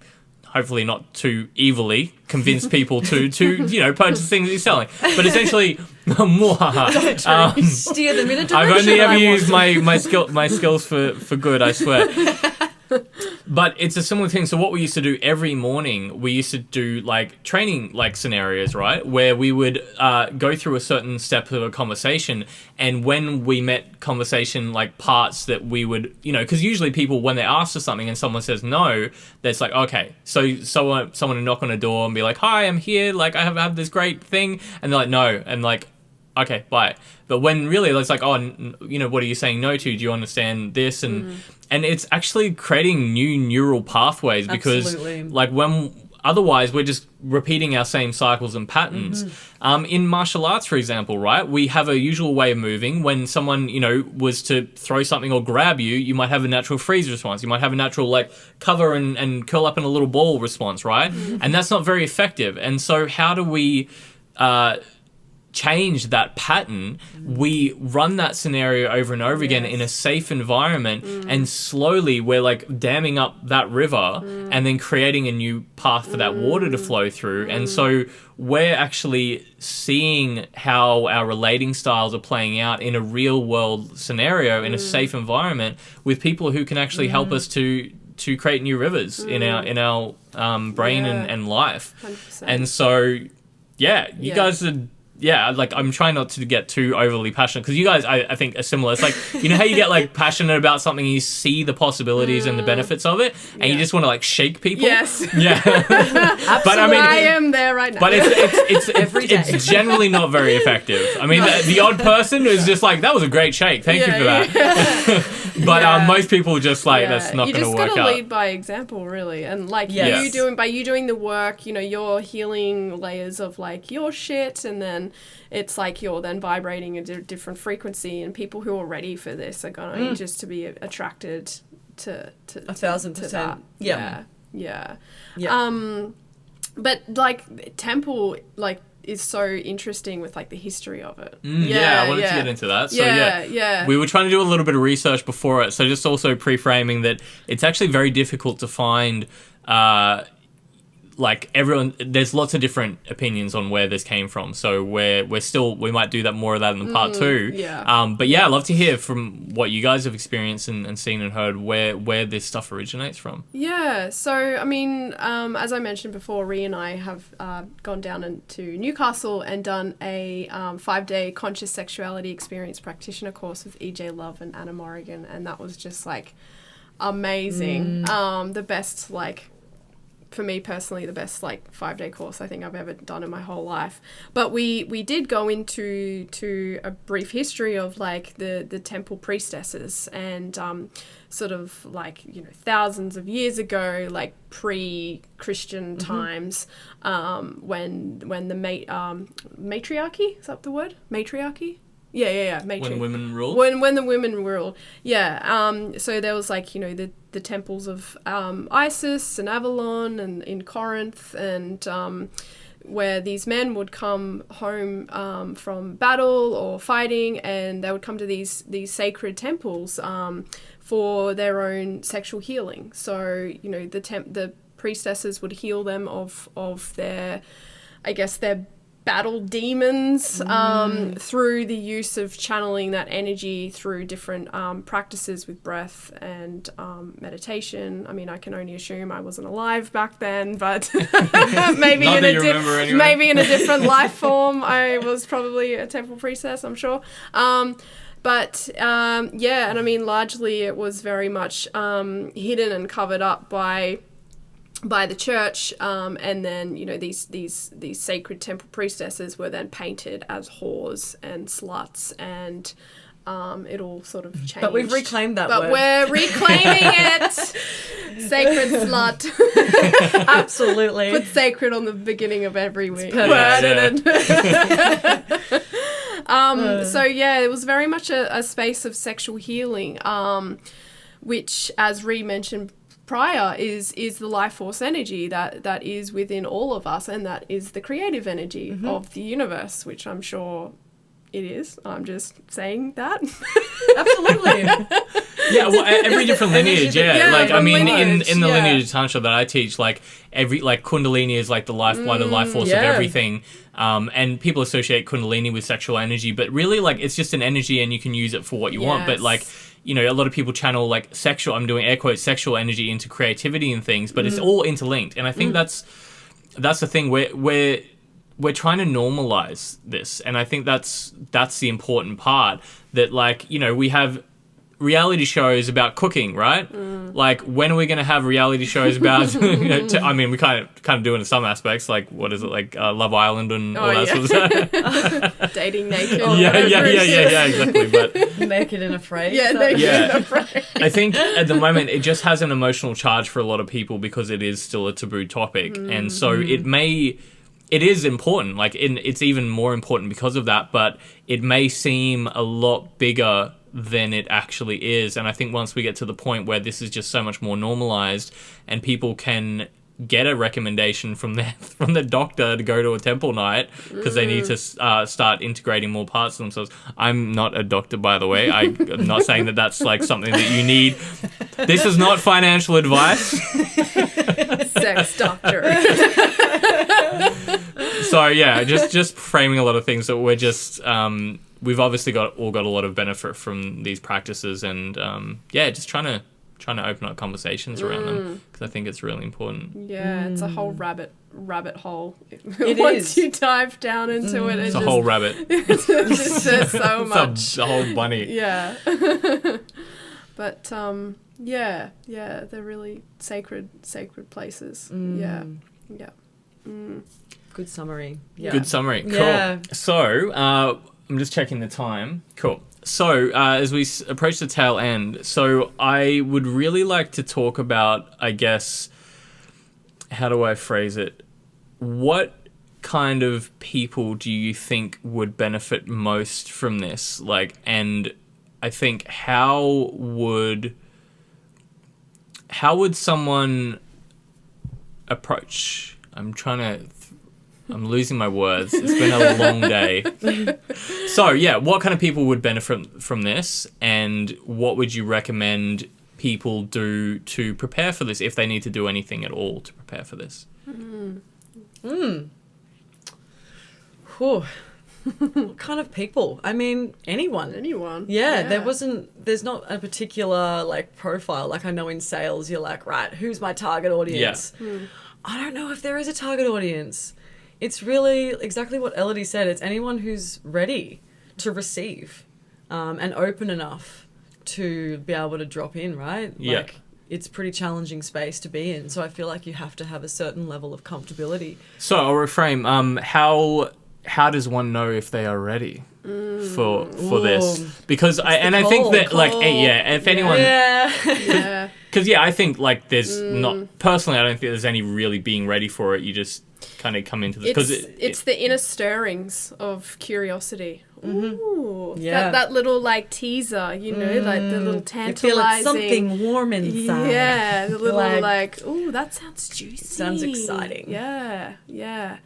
hopefully not too evilly convince people to purchase things that you're selling. But essentially, Steer them in a direction. I've only ever I used want. my skills for good, I swear. But it's a similar thing. So what we used to do every morning, we used to do like training like scenarios, right? Where we would go through a certain step of a conversation, and when we met conversation like parts that we would, because usually people, when they're asked for something and someone says no, that's like, okay, so someone would knock on a door and be like, hi, I'm here, like I have this great thing, and they're like, no, and like, okay, bye. But when really it's like, oh, what are you saying no to? Do you understand this? And it's actually creating new neural pathways, because Absolutely. like when otherwise we're just repeating our same cycles and patterns. In martial arts, for example, right, we have a usual way of moving. When someone, was to throw something or grab you, you might have a natural freeze response. You might have a natural like cover and curl up in a little ball response, right? And that's not very effective. And so how do we change that pattern? We run that scenario over and over again in a safe environment, and slowly we're like damming up that river and then creating a new path for that water to flow through. And so we're actually seeing how our relating styles are playing out in a real world scenario in a safe environment with people who can actually help us to create new rivers in our brain and life. 100%. And so you guys are like, I'm trying not to get too overly passionate, because you guys, I think, are similar. It's like, how you get like passionate about something, and you see the possibilities and the benefits of it, and you just want to like shake people. Yes. Yeah. But I mean, I am there right now. but Every day. it's generally not very effective. I mean, the odd person is just like, that was a great shake. Thank you for that. But most people just like, that's not going to work You just gotta out. lead by example, really, and like Yes. you doing the work, you're healing layers of like your shit, and then it's like you're then vibrating a different frequency, and people who are ready for this are going just to be attracted to 1,000%. that. Yeah. Yeah. Yeah. But like temple like is so interesting with like the history of it. I wanted to get into that. So we were trying to do a little bit of research before it, so just also pre-framing that it's actually very difficult to find like everyone, there's lots of different opinions on where this came from, so we might do that more of that in the part 2. But I'd love to hear from what you guys have experienced and seen and heard where this stuff originates from. So I mean, as I mentioned before, Rhi and I have gone down into Newcastle and done a 5-day conscious sexuality experience practitioner course with EJ Love and Anna Morrigan, and that was just like amazing. The best, like, for me personally, the best like 5-day course I think I've ever done in my whole life. But we did go into a brief history of like the temple priestesses, and sort of like thousands of years ago, like pre-Christian times, when the matriarchy, is that the word? Matriarchy? Yeah. When women rule? When the women rule. So there was like, the temples of Isis and Avalon and in Corinth, and where these men would come home from battle or fighting, and they would come to these sacred temples for their own sexual healing. So, the priestesses would heal them of their, I guess, their battle demons through the use of channeling that energy through different practices with breath and meditation. I mean, I can only assume I wasn't alive back then, but maybe maybe in a different life form I was probably a temple priestess, I'm sure. And I mean, largely it was very much hidden and covered up by the church, and then these sacred temple priestesses were then painted as whores and sluts and it'll sort of change. But we've reclaimed that But word. we're reclaiming it. Sacred slut. Absolutely. Put sacred on the beginning of every word. perfect. So yeah, it was very much a space of sexual healing, which, as Rhi mentioned prior, is the life force energy that is within all of us, and that is the creative energy of the universe, which I'm sure it is. I'm just saying that. Absolutely. Yeah, well, every different lineage, like, I from mean, lineage, in the yeah. lineage of Tantra that I teach, like, Kundalini is like the lifeblood, the life force of yeah. everything. And people associate Kundalini with sexual energy, but really, like, it's just an energy and you can use it for what you want. But, Yes. like, you know, a lot of people channel, like, sexual, I'm doing air quotes, sexual energy into creativity and things, but it's all interlinked. And I think that's the thing. We're trying to normalize this, and I think that's the important part. That, like, you know, we have reality shows about cooking, right? Like, when are we going to have reality shows about? You know, I mean, we kind of do it in some aspects, like, what is it, like Love Island and all that sort of stuff. Dating naked. Yeah, exactly. But Naked and afraid. Yeah, so- naked Yeah. and afraid. I think at the moment it just has an emotional charge for a lot of people because it is still a taboo topic, and so it is important. Like, it's even more important because of that, but it may seem a lot bigger than it actually is. And I think once we get to the point where this is just so much more normalized and people can get a recommendation from the doctor to go to a temple night because they need to start integrating more parts of themselves. I'm not a doctor, by the way. I'm not saying that that's like something that you need. This is not financial advice. Sex doctor. So yeah, just framing a lot of things that we're just we've obviously all got a lot of benefit from these practices, and just trying to open up conversations around them because I think it's really important. Yeah, it's a whole rabbit hole. It Once is. you dive down into it, It's a whole rabbit. It's just there's so much. It's a whole bunny. Yeah. But they're really sacred places. Yeah. Good summary. Yeah. Good summary. Cool. Yeah. So I'm just checking the time. Cool. So as we approach the tail end, so I would really like to talk about, I guess, how do I phrase it? What kind of people do you think would benefit most from this? Like, and I think how would someone approach? I'm losing my words. It's been a long day. So, yeah, what kind of people would benefit from this, and what would you recommend people do to prepare for this, if they need to do anything at all to prepare for this? Whew. What kind of people? I mean, anyone. Yeah, there's not a particular, like, profile. Like, I know in sales, you're like, right, who's my target audience? Yeah. I don't know if there is a target audience. It's really exactly what Elodie said. It's anyone who's ready to receive and open enough to be able to drop in, right? Yeah. Like, it's a pretty challenging space to be in. So I feel like you have to have a certain level of comfortability. So I'll reframe. How does one know if they are ready for this? Because I think that like if anyone Yeah. because I think like there's not personally I don't think there's any really being ready for it. You just kind of come into this because it's the inner stirrings of curiosity. Ooh, Yeah. that little like teaser, you know, like the little You tantalizing. feel like something warm inside. Yeah, the little Like- like, ooh, that sounds juicy. Sounds exciting. Yeah.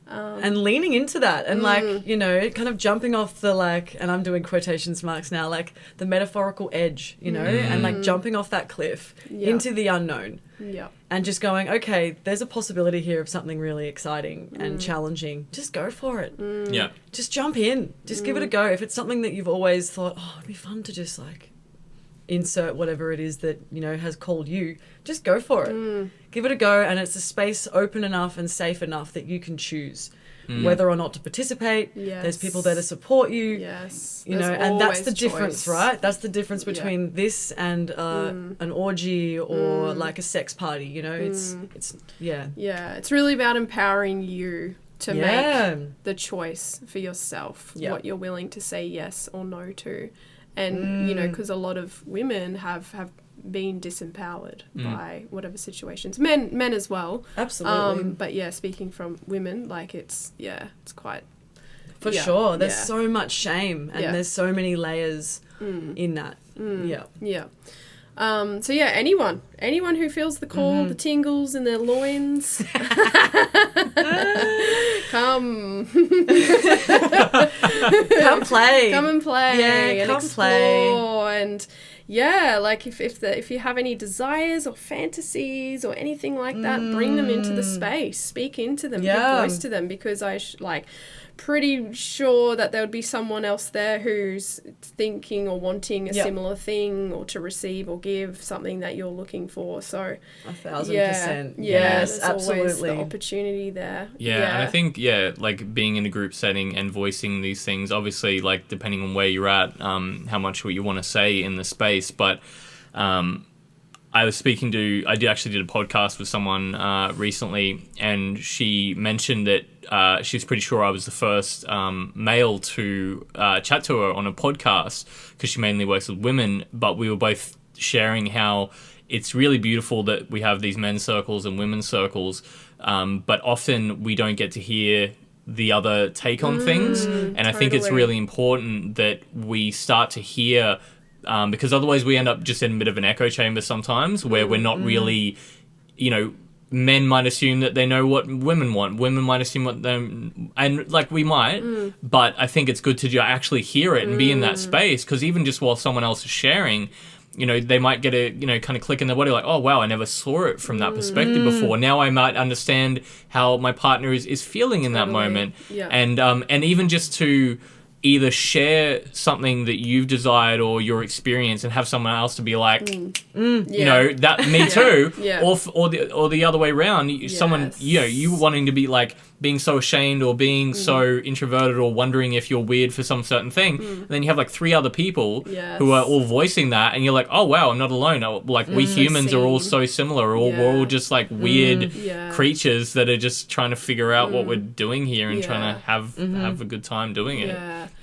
And leaning into that and like, you know, kind of jumping off the like, and I'm doing quotations marks now, like the metaphorical edge, you know, and like jumping off that cliff Yeah. into the unknown Yeah. and just going, okay, there's a possibility here of something really exciting and challenging. Just go for it. yeah. Just jump in. Just give it a go. If it's something that you've always thought, oh, it'd be fun to just like insert whatever it is that, you know, has called you, just go for it. Give it a go, and it's a space open enough and safe enough that you can choose whether or not to participate. Yes. There's people there to support you. Yes. You know, There's and that's always the difference, choice. right? That's the difference between this and an orgy or like a sex party, you know? It's yeah. Yeah, it's really about empowering you to Yeah. make the choice for yourself, Yeah. what you're willing to say yes or no to. And, you know, because a lot of women have been disempowered by whatever situations. Men as well. Absolutely. But yeah, speaking from women, like it's quite... For sure. There's so much shame and there's so many layers in that. Yeah. So yeah, anyone who feels the call, the tingles in their loins, come play. Come and play. Yeah, and come explore. play. And yeah, like if you have any desires or fantasies or anything like that, bring them into the space. Speak into them. Give voice to them, because pretty sure that there would be someone else there who's thinking or wanting a similar thing, or to receive or give something that you're looking for. So 1,000%. Yes, there's absolutely. always the opportunity there. Yeah, and I think, like being in a group setting and voicing these things, obviously, like depending on where you're at, how much you want to say in the space, but I did actually a podcast with someone recently, and she mentioned that she's pretty sure I was the first male to chat to her on a podcast, because she mainly works with women, but we were both sharing how it's really beautiful that we have these men's circles and women's circles, but often we don't get to hear the other take on things, and I think it's really important that we start to hear, because otherwise we end up just in a bit of an echo chamber sometimes, where we're not really, you know, men might assume that they know what women want. Women might assume what them, and like we might, but I think it's good to actually hear it and be in that space, because even just while someone else is sharing, you know, they might get a, you know, kind of click in their body like, oh wow, I never saw it from that perspective before. Now I might understand how my partner is feeling in that moment. Yeah. And even just to either share something that you've desired or your experience, and have someone else to be like, you know, that me too, or the other way around, someone, you know, you wanting to be like being so ashamed or being so introverted or wondering if you're weird for some certain thing, and then you have like 3 other people who are all voicing that, and you're like, oh wow, I'm not alone. Like we humans are all so similar, or we're all just like weird creatures that are just trying to figure out what we're doing here and trying to have a good time doing it.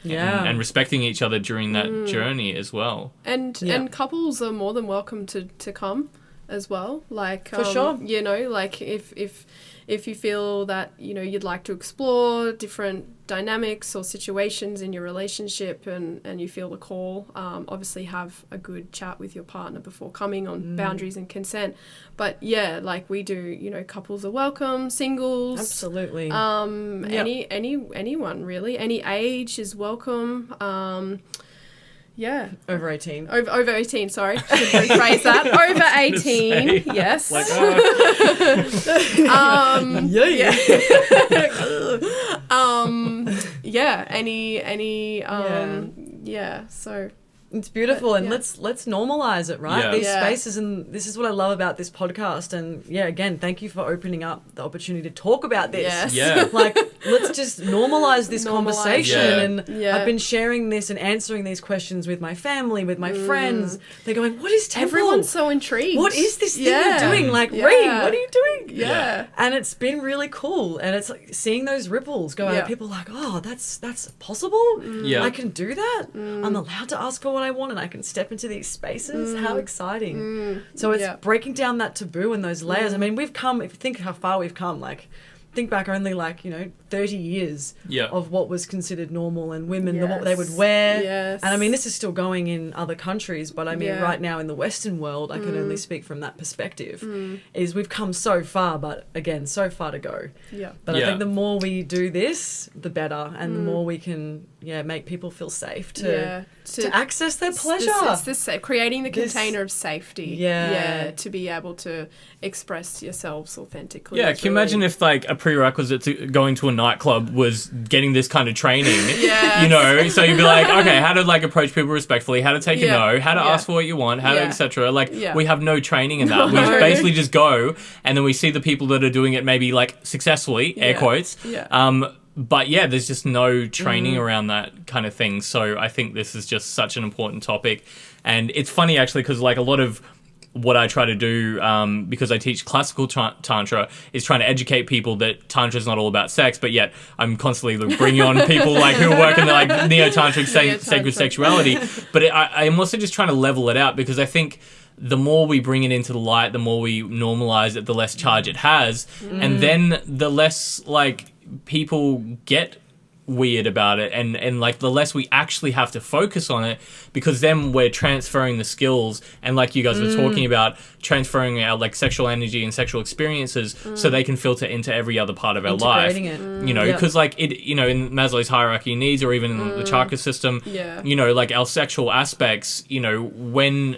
And respecting each other during that journey as well. And couples are more than welcome to come as well. Like for sure. You know, like if you feel that, you know, you'd like to explore different dynamics or situations in your relationship, and you feel the call, obviously have a good chat with your partner before coming on boundaries and consent. But yeah, like we do, you know, couples are welcome, singles. Absolutely. Anyone really, any age is welcome. Over 18. Over 18, sorry. Should rephrase that. Over 18, yes. Like, so it's beautiful, and let's normalize it, right? These spaces, and this is what I love about this podcast. And again, thank you for opening up the opportunity to talk about this. Like, let's just normalize this conversation. And I've been sharing this and answering these questions with my family, with my friends. They're going, what is temple? Everyone's so intrigued. What is this thing you're doing? Like, Rhi, what are you doing? And it's been really cool, and it's like seeing those ripples go out. People are like, oh, that's possible. I can do that. I'm allowed to ask for what I want, and I can step into these spaces. How exciting. So it's breaking down that taboo and those layers. I mean, we've come, if you think how far we've come, like think back only like, 30 years of what was considered normal, and women, what they would wear. And I mean, this is still going in other countries, but I mean, right now in the Western world, I can only speak from that perspective, is we've come so far, but again, so far to go. But I think the more we do this, the better, and the more we can, make people feel safe to access their pleasure. It's this creating the container of safety. To be able to express yourselves authentically. Can you imagine if like a prerequisite to going to a nightclub was getting this kind of training? So you'd be like, okay, how to like approach people respectfully, how to take a no, how to ask for what you want, how to etc. Like we have no training in that. We basically just go, and then we see the people that are doing it maybe like successfully, air quotes. But there's just no training around that kind of thing. So I think this is just such an important topic. And it's funny actually, because like a lot of what I try to do, because I teach classical tantra, is trying to educate people that tantra is not all about sex, but yet I'm constantly bringing on people like who work in the like neo-tantric sacred sexuality. But I'm also just trying to level it out, because I think the more we bring it into the light, the more we normalize it, the less charge it has, and then the less like people get weird about it, and like the less we actually have to focus on it, because then we're transferring the skills, and like you guys were talking about, transferring our like sexual energy and sexual experiences so they can filter into every other part of our life. Integrating it. You know, because like it, you know, in Maslow's hierarchy of needs, or even in the chakra system, you know, like our sexual aspects, you know, when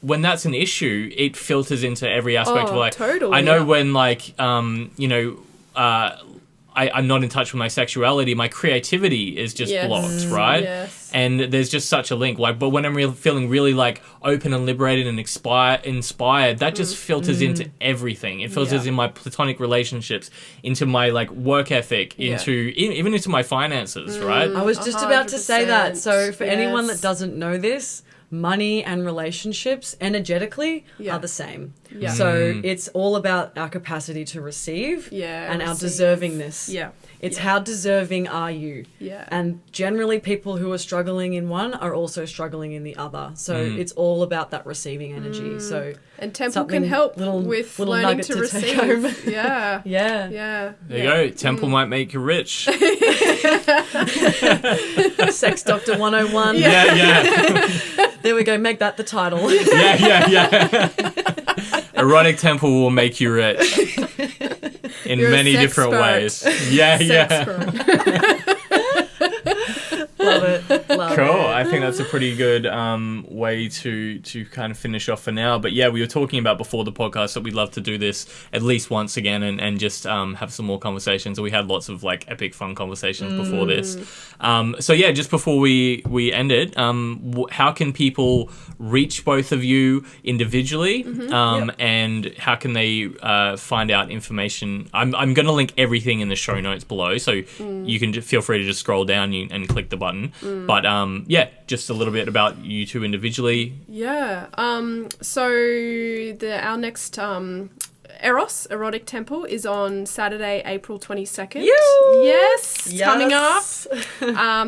that's an issue, it filters into every aspect of life. Totally. I know when like you know, I'm not in touch with my sexuality, my creativity is just blocked, right? Yes. And there's just such a link. Like, but when I'm feeling really like open and liberated and inspired, that just filters into everything. It filters in my platonic relationships, into my like work ethic, into even into my finances, right? I was just about to say that. So for anyone Yes. that doesn't know this, money and relationships energetically are the same. Yeah. So it's all about our capacity to receive and our deservingness. Yeah. It's how deserving are you? Yeah. And generally people who are struggling in one are also struggling in the other. So it's all about that receiving energy. So And Temple something can help little with learning nugget to take home. receive. Yeah. yeah. Yeah. There you go. Temple might make you rich. Sex Doctor 101. Yeah. There we go. Make that the title. Yeah. Erotic Temple will make you rich in You're a many sex different expert. ways. Yeah. Love it. Love Cool. it. I think that's a pretty good way to kind of finish off for now. But yeah, we were talking about before the podcast that we'd love to do this at least once again and just have some more conversations. And we had lots of like epic fun conversations before this. So yeah, just before we end it, how can people reach both of you individually? And how can they find out information? I'm going to link everything in the show notes below, so you can feel free to just scroll down and click the button. But yeah, just a little bit about you two individually. Yeah. So our next Erotic Temple is on Saturday, April 22nd. Yes, it's coming up.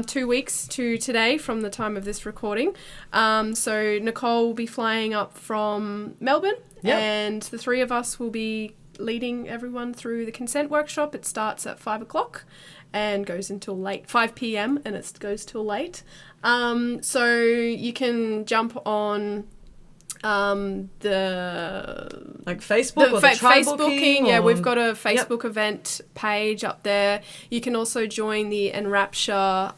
2 weeks to today from the time of this recording. So Nicole will be flying up from Melbourne, and the three of us will be leading everyone through the consent workshop. It starts at 5 o'clock and goes until late, 5 p.m. and it goes till late. So you can jump on the like Facebook or the tribe booking. Yeah, we've got a Facebook event page up there. You can also join the Enrapture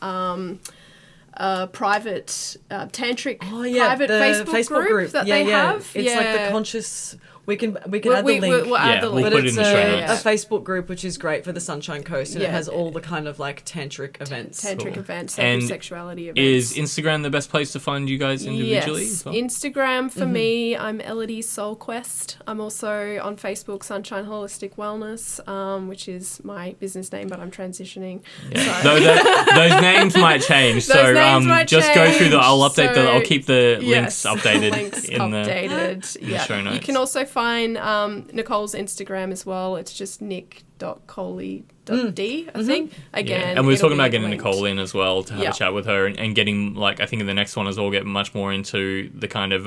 private tantric private the Facebook group that they have. It's like the conscious. We can add the link. We'll add the link. We'll put it in the show a notes. Facebook group which is great for the Sunshine Coast, and it has all the kind of like tantric events. Tantric events, And sexuality events. Is Instagram the best place to find you guys individually? Yes, as well? Instagram for me, I'm Elodie Soul Quest. I'm also on Facebook, Sunshine Holistic Wellness, which is my business name, but I'm transitioning. Yeah. So. Those names might change. Those names might just go through change. I'll update So, I'll keep the yes, links updated links in the show notes. You can also find Nicole's Instagram as well. It's just nick.coley.d, I think. Again, and we were it'll talking about be getting linked. Nicole in as well to have a chat with her and getting, like, I think in the next one as well, get much more into the kind of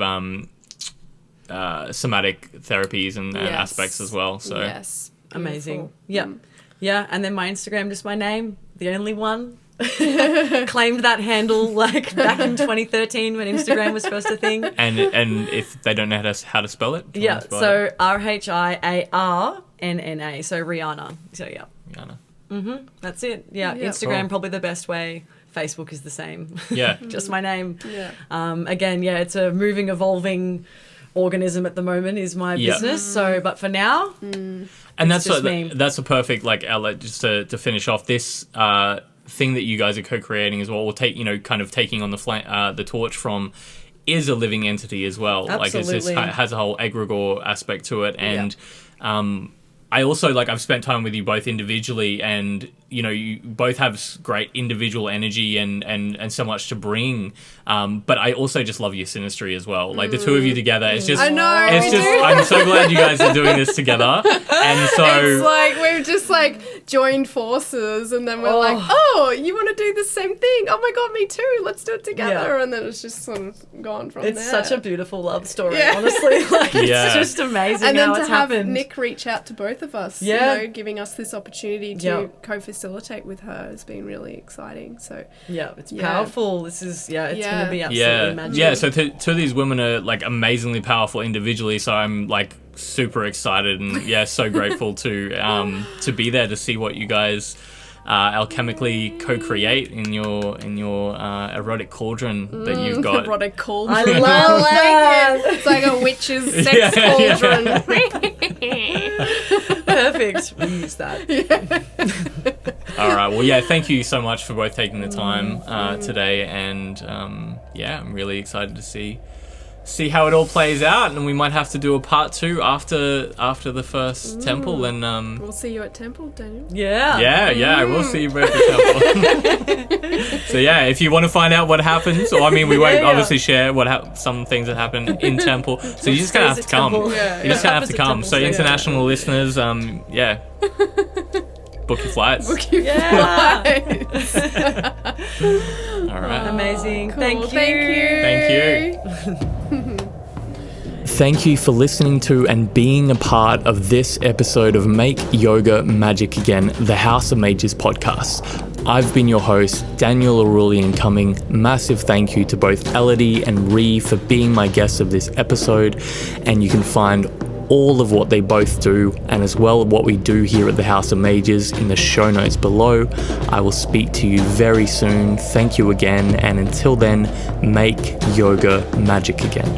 somatic therapies and aspects as well. So yes, amazing. Beautiful. Yeah, and then my Instagram, just my name, the only one. Claimed that handle like back in 2013 when Instagram was first a thing. And if they don't know how to spell it, do you want to spell so it? RHIARNNA, so Rihanna. So Rihanna. that's it. Yeah, Yeah. Instagram Cool. probably the best way. Facebook is the same. Yeah. Just my name. Yeah. Again, it's a moving, evolving organism at the moment is my business. So, but for now, And that's just me. that's a perfect like outlet just to finish off this thing that you guys are co-creating as well. We'll kind of taking on the torch from is a living entity as well. Absolutely. Like it has a whole egregore aspect to it, and I also, like, I've spent time with you both individually, and, you know, you both have great individual energy and so much to bring. But I also just love your synastry as well. Like, the two of you together, it's just... I know, It's we just... do. I'm so glad you guys are doing this together. And so... It's like we've just like joined forces, and then we're like, oh, you want to do the same thing? Oh my god, me too. Let's do it together. Yeah. And then it's just sort of gone from It's there. such a beautiful love story, Yeah. honestly. Like, Yeah. it's just amazing And then how to it's have happened. Nick reach out to both of us, Yeah. you know, giving us this opportunity to Yep. co-facilitate with her has been really exciting. So Yeah, it's Yeah. powerful. This is, it's Yeah. going to be absolutely magical. Yeah, so two of these women are, like, amazingly powerful individually, so I'm, like, super excited and, so grateful to be there to see what you guys alchemically co-create in your erotic cauldron that you've got. erotic cauldron. I love that. It's like a witch's sex cauldron. Perfect. We use that. All right, well, thank you so much for both taking the time today, and I'm really excited to see how it all plays out, and we might have to do a part 2 after the first temple, and We'll see you at temple, Daniel. Yeah. I will see you both at temple. So if you want to find out what happens, or I mean, we won't obviously share some things that happen in temple, so you're just gonna have to come. Yeah, You're just gonna have to come. Temple, So international listeners, book your flights. Yeah. All right. Amazing. Cool. Thank you. Thank you. Thank you for listening to and being a part of this episode of Make Yoga Magic Again, the House of Mages podcast. I've been your host, Daniel Erulian Cuming. Massive thank you to both Elodie and Rhi for being my guests of this episode, and you can find all of what they both do, and as well what we do here at the House of Mages, in the show notes below. I will speak to you very soon. Thank you again, and until then, make yoga magic again.